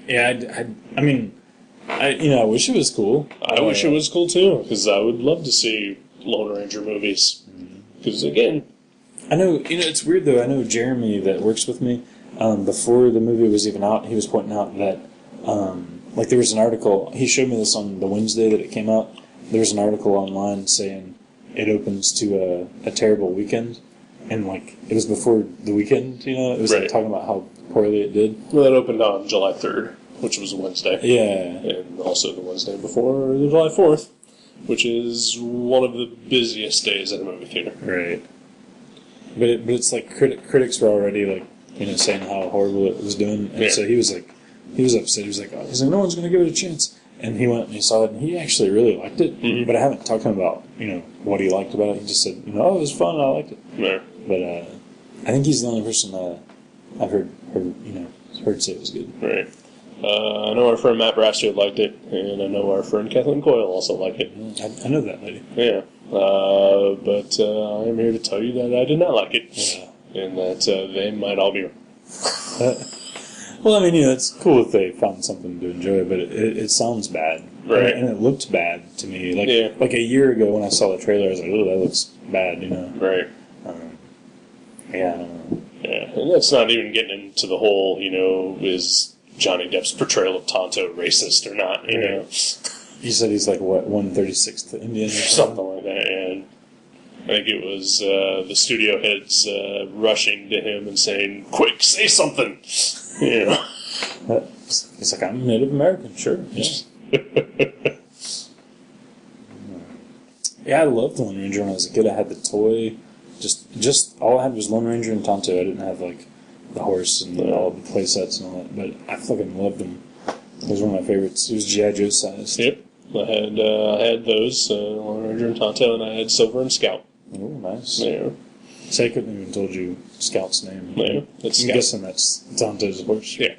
Yeah, I mean, I wish it was cool. I wish it was cool too, because I would love to see Lone Ranger movies. Because again, I know, it's weird though. I know Jeremy that works with me, before the movie was even out, he was pointing out that, like there was an article, he showed me this on the Wednesday that it came out. There was an article online saying it opens to a terrible weekend. And like, it was before the weekend, it was like Right. talking about how poorly it did. well, that opened on July 3rd, which was a Wednesday. Yeah. And also the Wednesday before the July 4th, which is one of the busiest days at a movie theater. Right. But it's like critics were already like, saying how horrible it was doing. And Yeah. so he was upset. He was like, no one's going to give it a chance. And he went and he saw it, and he actually really liked it. Mhm. But I haven't talked to him about, what he liked about it. He just said, it was fun, I liked it. No. But I think he's the only person I've heard say it was good. Right. I know our friend Matt Brassfield liked it, and I know our friend Kathleen Coyle also liked it. I know that lady. Yeah. But I am here to tell you that I did not like it. Yeah. And that they might all be wrong. Well, I mean, it's cool if they found something to enjoy, but it sounds bad. Right. And it looked bad to me. Yeah. Like a year ago when I saw the trailer, I was like, oh, that looks bad, Right. Yeah, I don't know. Yeah. And that's not even getting into the whole, is Johnny Depp's portrayal of Tonto racist or not, know? You said he's like, what, 136th Indian or Something like that, and I think it was the studio heads rushing to him and saying, "Quick, say something!" He's like, I'm Native American, sure. Yeah. Yeah, I loved Lone Ranger when I was a kid. I had the toy. Just all I had was Lone Ranger and Tonto. I didn't have like the horse and all the play sets and all that. But I fucking loved them. It was one of my favorites. It was G.I. Joe sized. Yep, I had those Lone Ranger and Tonto, and I had Silver and Scout. Oh, nice. Yeah, See, I couldn't even told you Scout's name. Yeah, I'm it's Scout. guessing that's Tonto's horse. yeah.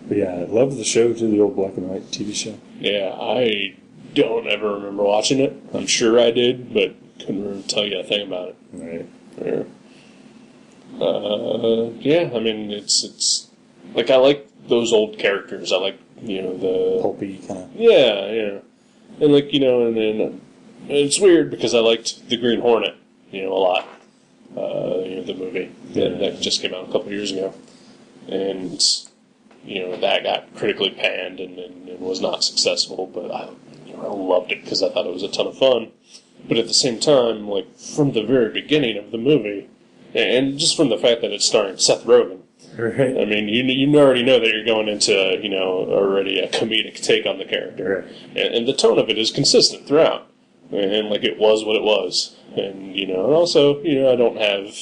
But yeah, I loved the show too, the old black and white TV show. Yeah, I don't ever remember watching it. I'm sure I did, but couldn't really tell you a thing about it. Right. Yeah. Yeah, I mean, it's like I like those old characters. I like, the Pulpy kind of. yeah, and like and then it's weird because I liked the Green Hornet, a lot. The movie that just came out a couple years ago, and that got critically panned and it was not successful. But I loved it because I thought it was a ton of fun. But at the same time, like from the very beginning of the movie, and just from the fact that it's starring Seth Rogen, Right. I mean, you already know that you're going into already a comedic take on the character, Right. and the tone of it is consistent throughout, and like it was what it was, and and also I don't have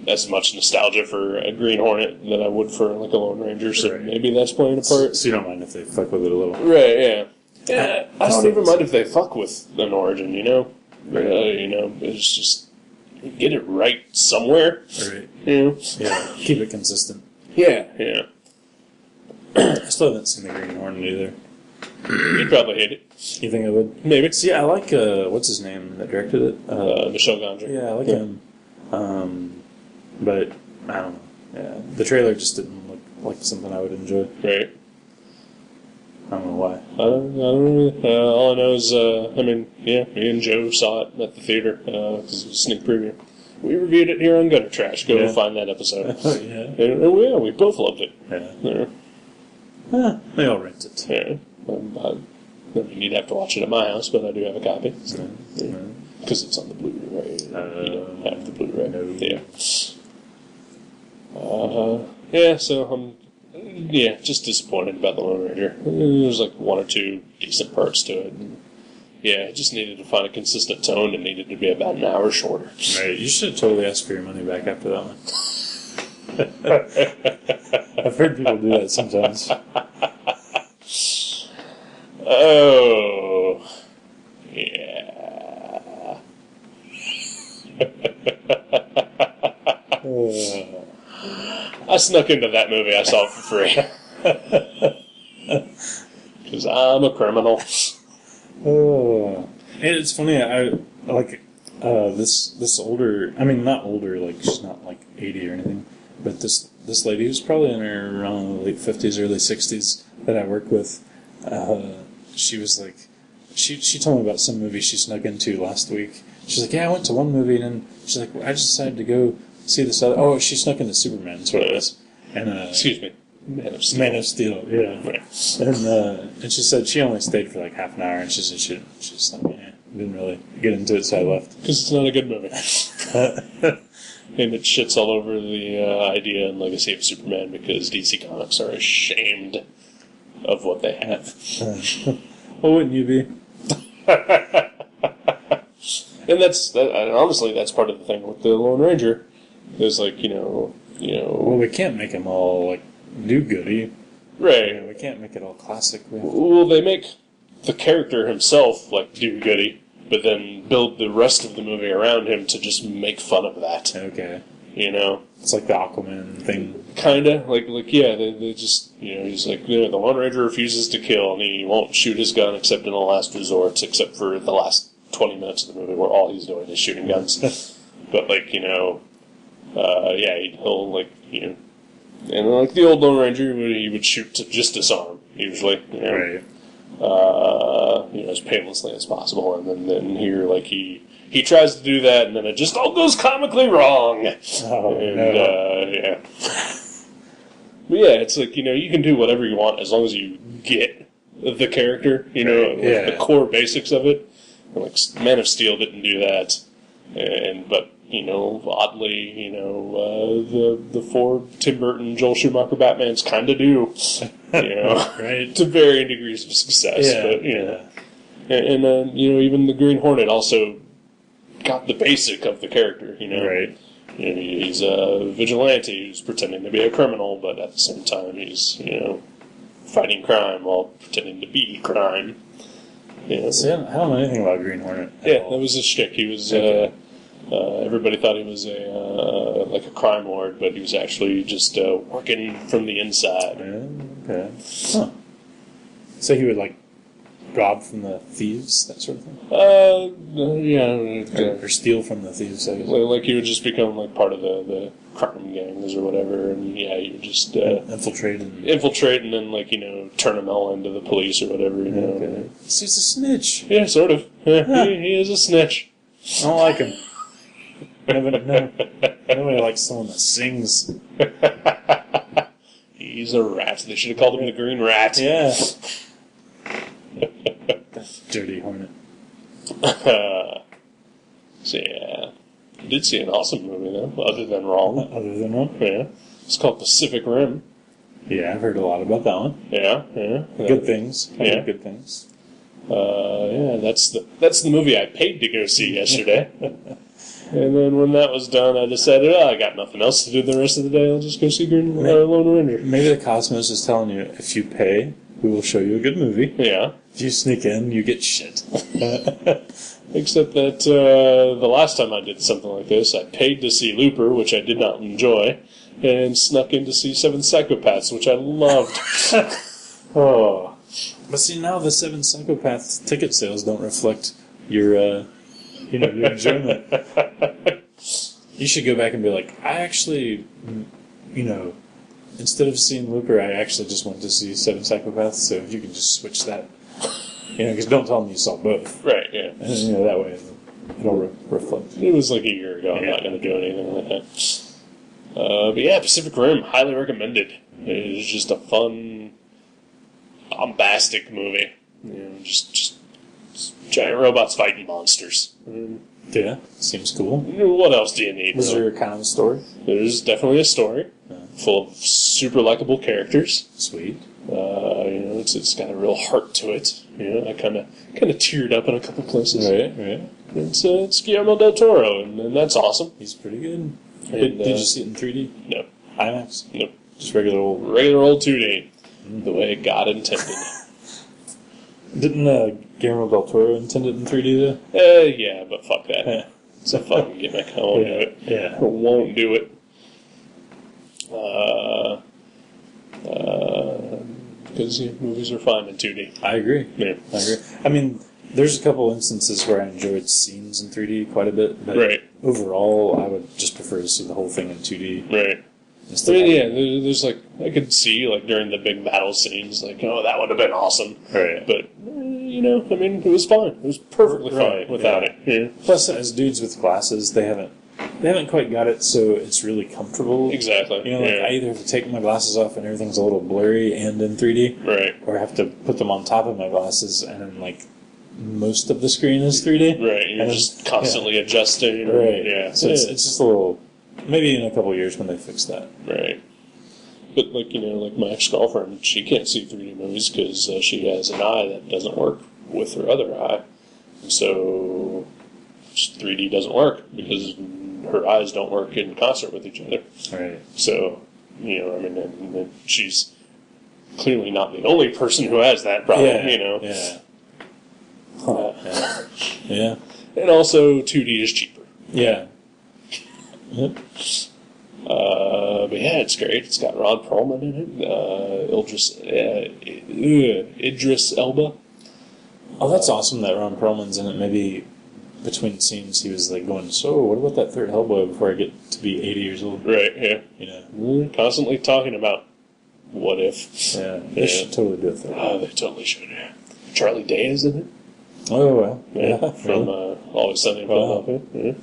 as much nostalgia for a Green Hornet that I would for like a Lone Ranger, so Right. maybe that's playing a part. So you don't mind if they fuck with it a little. Right, yeah. Yeah, I Just don't even the- mind if they fuck with an origin, Right. it's just get it right somewhere, Right. Yeah, Keep it consistent. yeah. I still haven't seen the Green Hornet either. You'd probably hate it. You think I would? Maybe. See, I like, what's his name that directed it? Michel Gondry. Yeah, I like him. But, I don't know. Yeah, the trailer just didn't look like something I would enjoy. Right. I don't know why. I don't really. All I know is, me and Joe saw it at the theater because it was a sneak preview. We reviewed it here on Gutter Trash. Go Yeah. find that episode. Yeah. And we both loved it. Yeah. They all rent it. Yeah. You'd have to watch it at my house, but I do have a copy. So, because it's on the Blu-ray. You don't have the Blu-ray. No. Yeah. Yeah, so yeah, just disappointed about the Lone Ranger. There's like one or two decent parts to it. And yeah, it just needed to find a consistent tone and needed to be about an hour shorter. Right. You should have totally asked for your money back after that one. I've heard people do that sometimes. Oh, yeah. I snuck into that movie. I saw it for free. Because I'm a criminal. And it's funny, I like this older, I mean, not older, like, she's not like 80 or anything, but this lady who's probably in her around late 50s, early 60s that I work with, she was like, she told me about some movie she snuck into last week. She's like, yeah, I went to one movie, and then she's like, well, I just decided to go see this other, oh, she snuck into Superman, that's what it was. And, Excuse me. Man of Steel. Man of Steel, yeah. And she said she only stayed for like half an hour, and she said she just like, didn't really get into it, so I left. Because it's not a good movie. And it shits all over the idea and legacy of Superman because DC Comics are ashamed of what they have. Well, wouldn't you be? And and honestly, that's part of the thing with the Lone Ranger. Is like, Well, we can't make him all like do-goody. Right. We can't make it all classic. Well, they make the character himself like do-goody, but then build the rest of the movie around him to just make fun of that. Okay. It's like the Aquaman thing. Kinda. Yeah, they just, he's like, the Lone Ranger refuses to kill, and he won't shoot his gun except in the last resort, except for the last 20 minutes of the movie where all he's doing is shooting guns. But, he'll, and like the old Lone Ranger, he would shoot to just disarm, usually. Right. As painlessly as possible, and then here, he tries to do that, and then it just all goes comically wrong. Oh, and, no. Yeah. But yeah, it's like, you can do whatever you want as long as you get the character, the core basics of it. And, Man of Steel didn't do that, but oddly, the four Tim Burton, Joel Schumacher Batmans kind of do, right? To varying degrees of success. Yeah, but, and then, even the Green Hornet also got the basic of the character, Right. He's a vigilante who's pretending to be a criminal, but at the same time he's, fighting crime while pretending to be crime. See, I don't know anything about Green Hornet. That was his shtick. He was, everybody thought he was a crime lord, but he was actually just working from the inside. Okay. Huh. So he would, rob from the thieves, that sort of thing? Or steal from the thieves, I guess. He would just become, part of the crime gangs or whatever, and, he would just... Infiltrate and then, turn them all into the police or whatever, Okay. So he's a snitch. Yeah, sort of. He is a snitch. I don't like him. Nobody likes someone that sings. He's a rat. They should have called him the Green Rat. Yeah. Dirty Hornet. So, yeah. I did see an awesome movie, though, other than Wrong. Other than Wrong? Yeah. It's called Pacific Rim. Yeah, I've heard a lot about that one. Yeah. Good things. Yeah. Good things. That's the movie I paid to go see yesterday. And then when that was done, I decided, I got nothing else to do the rest of the day. I'll just go see Lone Ranger. Maybe the Cosmos is telling you, if you pay, we will show you a good movie. Yeah. If you sneak in, you get shit. Except that the last time I did something like this, I paid to see Looper, which I did not enjoy, and snuck in to see Seven Psychopaths, which I loved. Oh. But see, now the Seven Psychopaths ticket sales don't reflect your enjoyment. You should go back and be like, I actually, instead of seeing Looper, I actually just went to see Seven Psychopaths, so if you can just switch that. Because don't tell them you saw both. Right, yeah. And, that way it'll reflect. It was like a year ago. I'm not going to do anything like that. But yeah, Pacific Rim, highly recommended. It was just a fun, bombastic movie. Just giant robots fighting monsters. Yeah, seems cool. What else do you need? Was there kind of a story? There's definitely a story. full of super likable characters. Sweet. It's got a real heart to it. I kind of teared up in a couple places. Right. It's Guillermo del Toro, and that's awesome. He's pretty good. And, Did you see it in 3D? No. IMAX? Nope. Just regular old. Regular old 2D. The way God intended. Didn't Guillermo del Toro intend it in 3D though? Yeah, but fuck that. Yeah. It's a fucking gimmick. I won't do it. Yeah. I won't do it. Because movies are fine in 2D. I agree. Yeah. I agree. I mean, there's a couple instances where I enjoyed scenes in 3D quite a bit, but Right. overall, I would just prefer to see the whole thing in 2D. Right. Instead There's I could see, during the big battle scenes, that would have been awesome. Right. But, it was fine. It was perfectly fine Right, without yeah. it. Yeah. Plus, as dudes with glasses, they haven't quite got it, so it's really comfortable. Exactly. I either have to take my glasses off and everything's a little blurry and in 3D, Right. or I have to put them on top of my glasses and then, most of the screen is 3D. Right. You're And just constantly adjusting. Right. Yeah. So it's just a little. Maybe in a couple of years when they fix that. Right. But, my ex-girlfriend, she can't see 3D movies because she has an eye that doesn't work with her other eye. So 3D doesn't work because her eyes don't work in concert with each other. Right. So, and she's clearly not the only person who has that problem, Yeah. Huh. Yeah. And also, 2D is cheaper. Yeah. Yep. But yeah, it's great. It's got Ron Perlman in it. Idris Elba. Oh, that's awesome that Ron Perlman's in it. Maybe between scenes he was going, so what about that third Hellboy before I get to be 80 years old? Right, yeah. Constantly talking about what if. Yeah, they should totally do a third. Oh, they totally should, yeah. Charlie Day is in it. Oh, well. Yeah, from really? Always Sunny in Philadelphia. Yeah.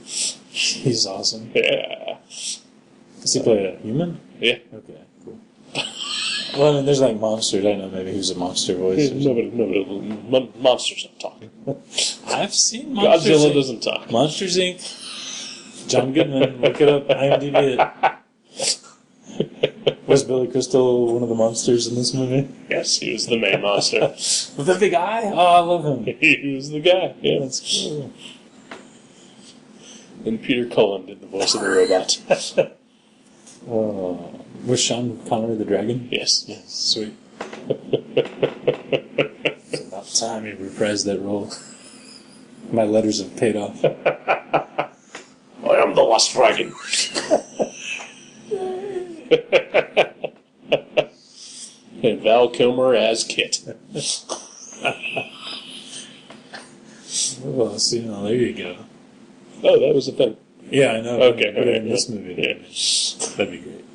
He's awesome. Yeah. Does he play a human? Yeah. Okay, cool. Well, there's monsters. I don't know, maybe he was a monster voice. Or Nobody, monsters don't talk. I've seen Monsters Godzilla Inc. doesn't talk. Monsters Inc. John Goodman. Look it up. IMDb it. Was Billy Crystal one of the monsters in this movie? Yes, he was the main monster. With the big eye? Oh, I love him. He was the guy. Yeah. That's cool. And Peter Cullen did the voice of the robot. Was Sean Connery the dragon? Yes. Sweet. It's about time he reprised that role. My letters have paid off. I am the last dragon. And Val Kilmer as Kit. Oh, see, now there you go. Oh, that was a thing. Yeah, I know. Okay, But okay, in this movie, yeah. that'd be great.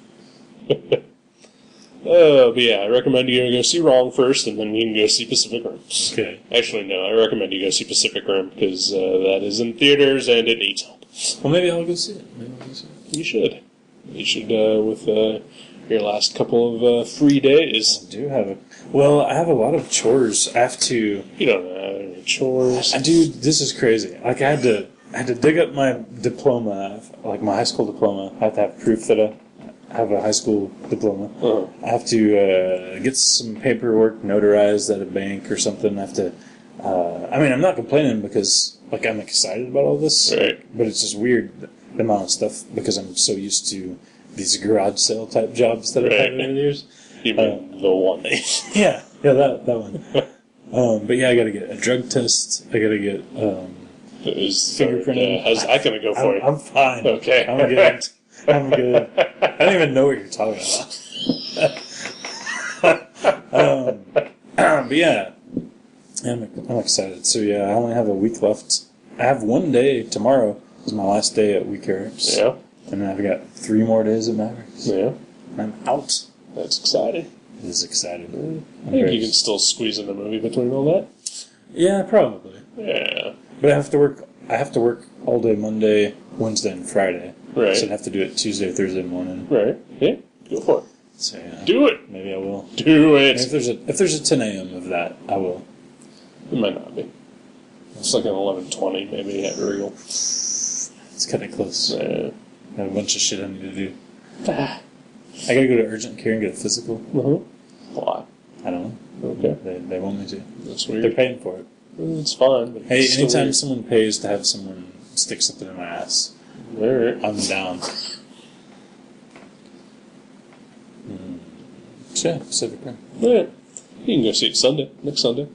But yeah, I recommend you go see Wrong first, and then you can go see Pacific Rim. Okay. Actually, no, I recommend you go see Pacific Rim, because that is in theaters, and it needs help. Well, maybe I'll go see it. You should. You should, with your last couple of free days. I do have a... Well, I have a lot of chores. I have to... You don't have any chores. Dude, this is crazy. I had to dig up my diploma, my high school diploma. I have to have proof that I have a high school diploma. Uh-huh. I have to get some paperwork notarized at a bank or something. I have to... I'm not complaining because, I'm excited about all this. Right. But it's just weird, the amount of stuff, because I'm so used to these garage sale type jobs that I've had over the years. You mean the one. Yeah, that one. But yeah, I gotta get a drug test. I gotta get fingerprinting. How's that going to go for you? I'm fine. Okay. I'm good. I'm good. I don't even know what you're talking about. But yeah, I'm excited. So yeah, I only have a week left. I have one day tomorrow. Is my last day at Weekarps. Yeah. And then I've got 3 more days at Mavericks. Yeah. And I'm out. That's exciting. It is exciting. I think you can still squeeze in a movie between all that. Yeah, probably. Yeah. But I have to work all day Monday, Wednesday, and Friday. Right. So I'd have to do it Tuesday, Thursday morning. Right. Yeah. Go for it. So yeah. Do it. Maybe I will. Do it. If there's a 10 a.m. of that, I will. It might not be. It's like an 11:20 maybe at Regal. It's kind of close. Yeah. I have a bunch of shit I need to do. I gotta go to urgent care and get a physical. Why? I don't know. Okay. They want me to. That's They're weird. paying for it. It's fine. But Hey, it's still anytime weird. someone pays to have someone stick something in my ass, Alright. I'm down. So yeah, Pacific Rim. Alright. You can go see it Sunday. Next Sunday.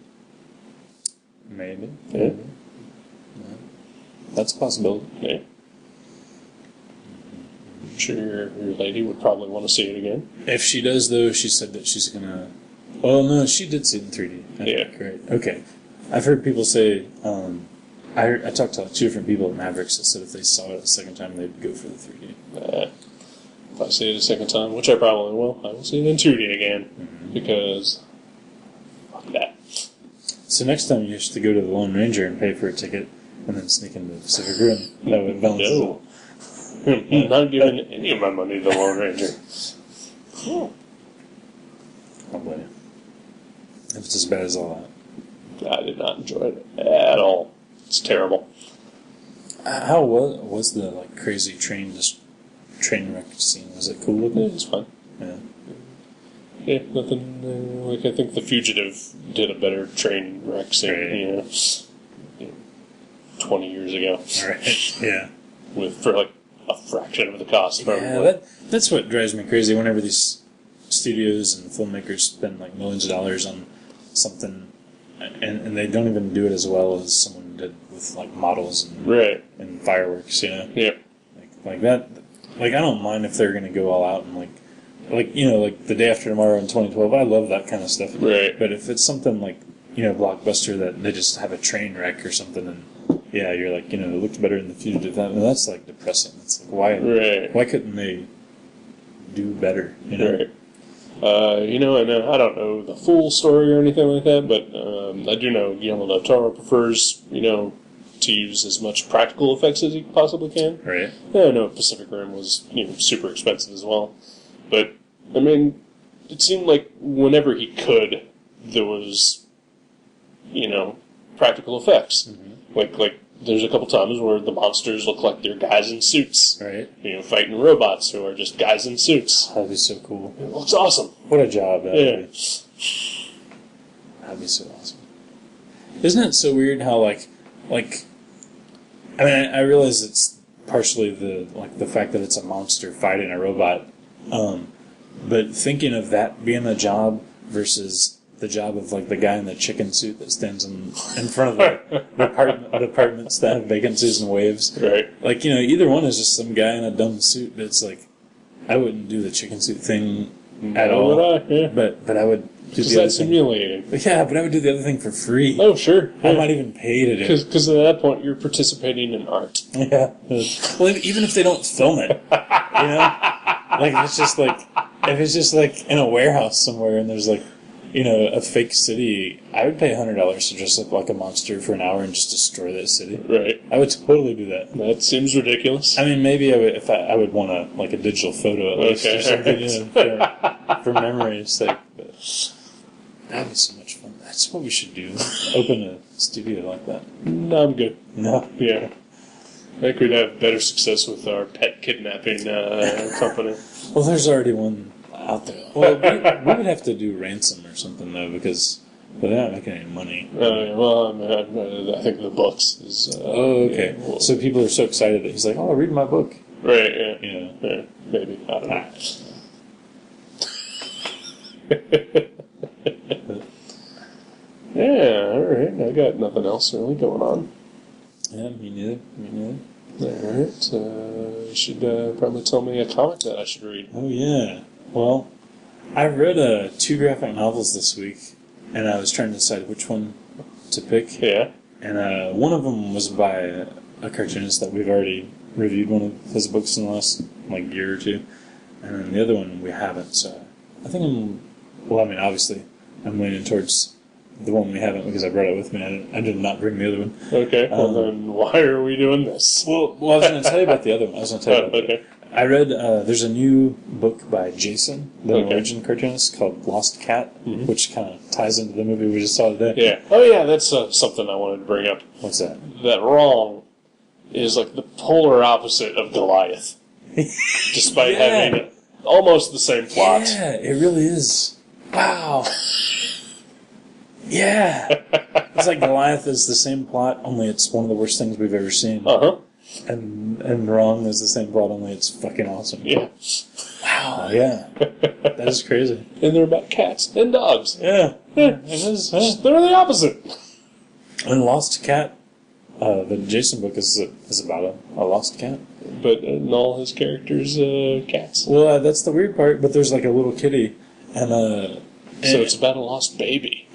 Maybe. Yeah. Maybe. Yeah. That's a possibility. Yeah. I'm sure your lady would probably want to see it again. If she does, though, she said that she's gonna. Well, no, she did see it in 3D. I Yeah. think, right. Okay. I've heard people say. I talked to 2 different people at Mavericks that said if they saw it a second time, they'd go for the 3D. If I see it a second time, which I probably will, I will see it in 2D again. Because fuck that. So next time you have to go to the Lone Ranger and pay for a ticket, and then sneak into the Pacific Rim. That would balance it. No. I'm not giving any of my money to the Lone Ranger. I'll blame you. If it's as bad as all I did not enjoy it at all. It's terrible. that. How was the crazy train wreck scene? Was it cool looking? It's fun. Yeah. Yeah, nothing. I think The Fugitive did a better train wreck scene, Right. 20 years ago, All right. Yeah. for a fraction of the cost. Yeah. That's what drives me crazy. Whenever these studios and filmmakers spend millions of dollars on something, and they don't even do it as well as someone did with models and Right. and fireworks. You know. Yep. Like that. I don't mind if they're going to go all out and The Day After Tomorrow in 2012. I love that kind of stuff. Right. But if it's something blockbuster that they just have a train wreck or something, and you're it looks better in The Fugitive. That's depressing. It's why? Right. Why couldn't they do better? You know. Right. And I don't know the full story or anything like that, but I do know Guillermo del Toro prefers, to use as much practical effects as he possibly can. Right. I know Pacific Rim was, super expensive as well. But, I mean, it seemed like whenever he could, there was, practical effects. Mm-hmm. Like, there's a couple times where the monsters look like they're guys in suits. Right. Fighting robots who are just guys in suits. That'd be so cool. It looks awesome. What a job that Yeah. would be. That'd be so awesome. Isn't it so weird how I realize it's partially the fact that it's a monster fighting a robot, but thinking of that being a job versus the job of the guy in the chicken suit that stands in front of the apartments that have vacancies and waves. Right. Either one is just some guy in a dumb suit, but it's I wouldn't do the chicken suit thing at all. Would I? Yeah. But I would do Because the other that's thing. humiliating. Yeah, but I would do the other thing for free. Oh, sure. I might even pay to do it. Because at that point, you're participating in art. Yeah. Well, even if they don't film it, if it's just in a warehouse somewhere and there's a fake city, I would pay $100 to dress up like a monster for an hour and just destroy that city. Right. I would totally do that. That seems ridiculous. I mean, maybe I would if I would want a digital photo at least or something, for memory's sake. But that'd be so much fun. That's what we should do. Open a studio like that. No, I'm good. No. Yeah. I think we'd have better success with our pet kidnapping company. Well, there's already one out there. Well, we would have to do ransom or something, though, because they're not making any money. I think the books is... Oh, okay. Yeah, well, So people are so excited that he's like, oh, read my book. right, yeah. Yeah. Yeah, maybe. I don't know. Yeah, alright. I got nothing else really going on. Yeah, me neither. Alright. You should probably tell me a comic that I should read. Oh, yeah. Well, I read 2 graphic novels this week, and I was trying to decide which one to pick. Yeah. And one of them was by a cartoonist that we've already reviewed one of his books in the last year or two, and then the other one we haven't. So I think obviously I'm leaning towards the one we haven't because I brought it with me. I did not bring the other one. Okay, well then why are we doing this? Well, I was going to tell you about the other one. I was going to tell you about okay. I read, there's a new book by Jason, the Okay. Norwegian cartoonist, called Lost Cat, which kind of ties into the movie we just saw today. Yeah. Oh yeah, that's something I wanted to bring up. What's that? That Wrong is the polar opposite of Goliath. Despite Yeah. having almost the same plot. Yeah, it really is. Wow. Yeah. It's like Goliath is the same plot, only it's one of the worst things we've ever seen. Uh-huh. And Wrong is the same plot, only it's fucking awesome. Yeah. Wow, yeah. That is crazy. And they're about cats and dogs. Yeah. It is. They're the opposite. And Lost Cat, the Jason book is about a lost cat. But in all his characters, cats. Well, that's the weird part, but there's like a little kitty, and So it's about a lost baby.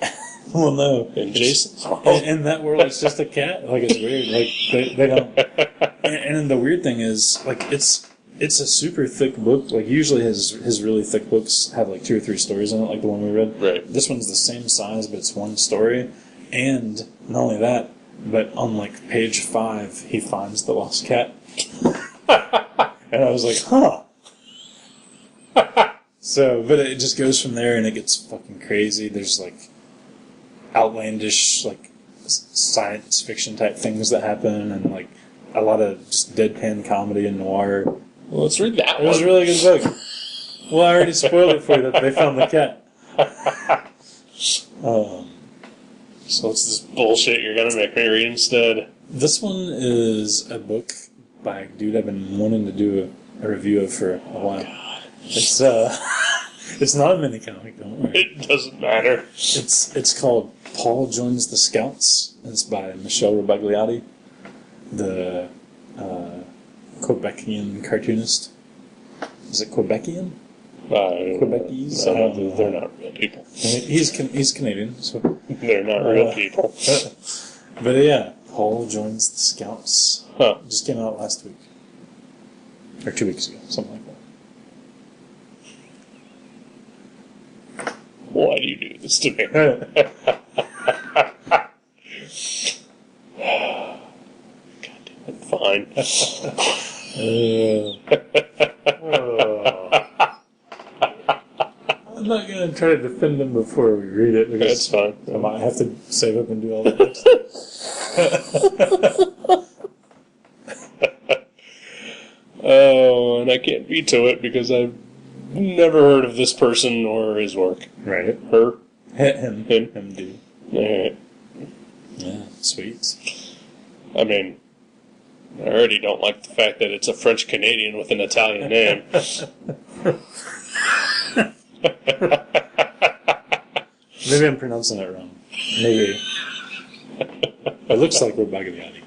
well, no. And Jason. In that world, it's just a cat. Like, it's weird. Like, they don't. And the weird thing is, like, it's a super thick book. Like, usually his really thick books have like 2 or 3 stories in it, like the one we read. Right. This one's the same size, but it's one story. And not only that, but on like page 5, he finds the lost cat. And I was like, huh. So, but it just goes from there, and it gets fucking crazy. There's like outlandish, like science fiction type things that happen, and like a lot of just deadpan comedy and noir. Well, let's read that It was a really good book. Well, I already spoiled it for you that they found the cat. So what's this bullshit you're gonna make me read instead? This one is a book by a dude I've been wanting to do a review of for a while. It's it's not a mini comic, don't worry. It doesn't matter. It's called Paul Joins the Scouts. It's by Michel Robagliati, the Quebecian cartoonist. Is it Quebecian? Quebecese? No, they're not real people. He's Canadian, so. They're not real people. But yeah, Paul Joins the Scouts. Huh. It just came out last week. Or 2 weeks ago, something like that. Why do you do this to me? God damn it, fine. I'm not going to try to defend them before we read it, That's because fine. I might have to save up and do all that next. Oh, and I can't veto it because I've never heard of this person or his work. Right. Her? Him. Him? Him, dude. Alright. Yeah, sweet. I mean, I already don't like the fact that it's a French-Canadian with an Italian name. Maybe I'm pronouncing it wrong. Maybe. It looks like Robagliati.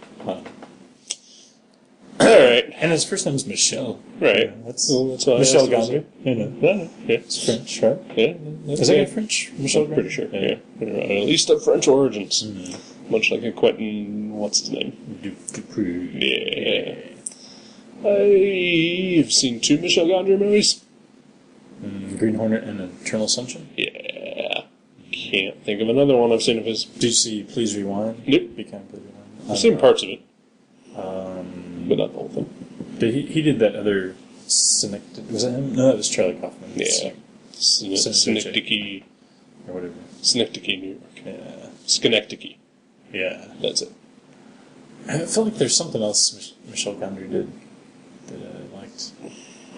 Alright. And his first name's Michel. Right. Yeah, that's what I Michel asked him to Gondry. You know, Yeah. it's French, right? Yeah. Is that guy French? Michel I'm pretty Gondry? sure. Yeah. At least of French origins. Mm-hmm. Much like a Quentin, what's his name? Dupree. Yeah. I've seen 2 Michel Gondry movies. Green Hornet and Eternal Sunshine. Yeah. Can't think of another one I've seen of his. Did you see Please Rewind? Nope. Be Kind, Please Rewind. I've seen parts of it, But but not the whole thing. he did that other Synecdoche. Was that him? No, that was Charlie Kaufman. Yeah. Synecdoche, Or whatever. New York. Yeah. Schenectady. Yeah. That's it. I feel like there's something else Michel Gondry did that I liked.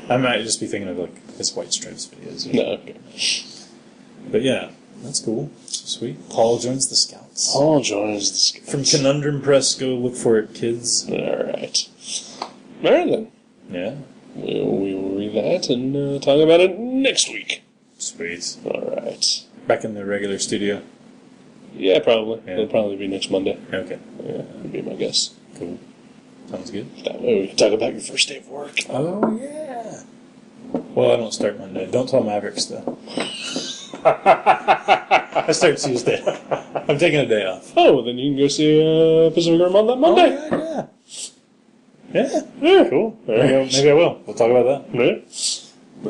I might just be thinking of like his White Stripes videos. No, okay. But yeah, that's cool. Sweet. Paul Joins the Scouts. Paul joins the Scouts. From Conundrum Press, go look for it, kids. Alright. Alright then. Yeah. We will read that and talk about it next week. Sweet. Alright. Back in the regular studio. Yeah, probably. Yeah. It'll probably be next Monday. Okay. Yeah, would be my guess. Cool. Sounds good. That way we can talk about your first day of work. Oh, yeah. Well, I don't start Monday. Don't tell Mavericks, though. I start Tuesday. I'm taking a day off. Oh, well, then you can go see Pacific Rim on that Monday. Oh, yeah. Yeah. Cool. Maybe I will. We'll talk about that. Yeah.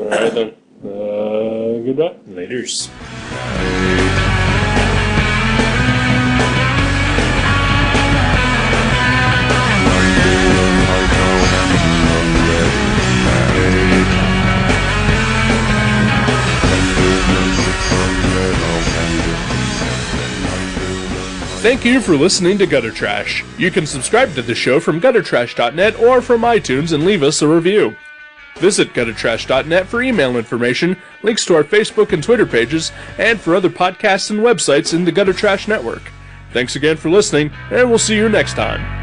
Alright then. Goodbye. Laters. Thank you for listening to Gutter Trash. You can subscribe to the show from guttertrash.net or from iTunes and leave us a review. Visit guttertrash.net for email information, links to our Facebook and Twitter pages, and for other podcasts and websites in the Gutter Trash Network. Thanks again for listening, and we'll see you next time.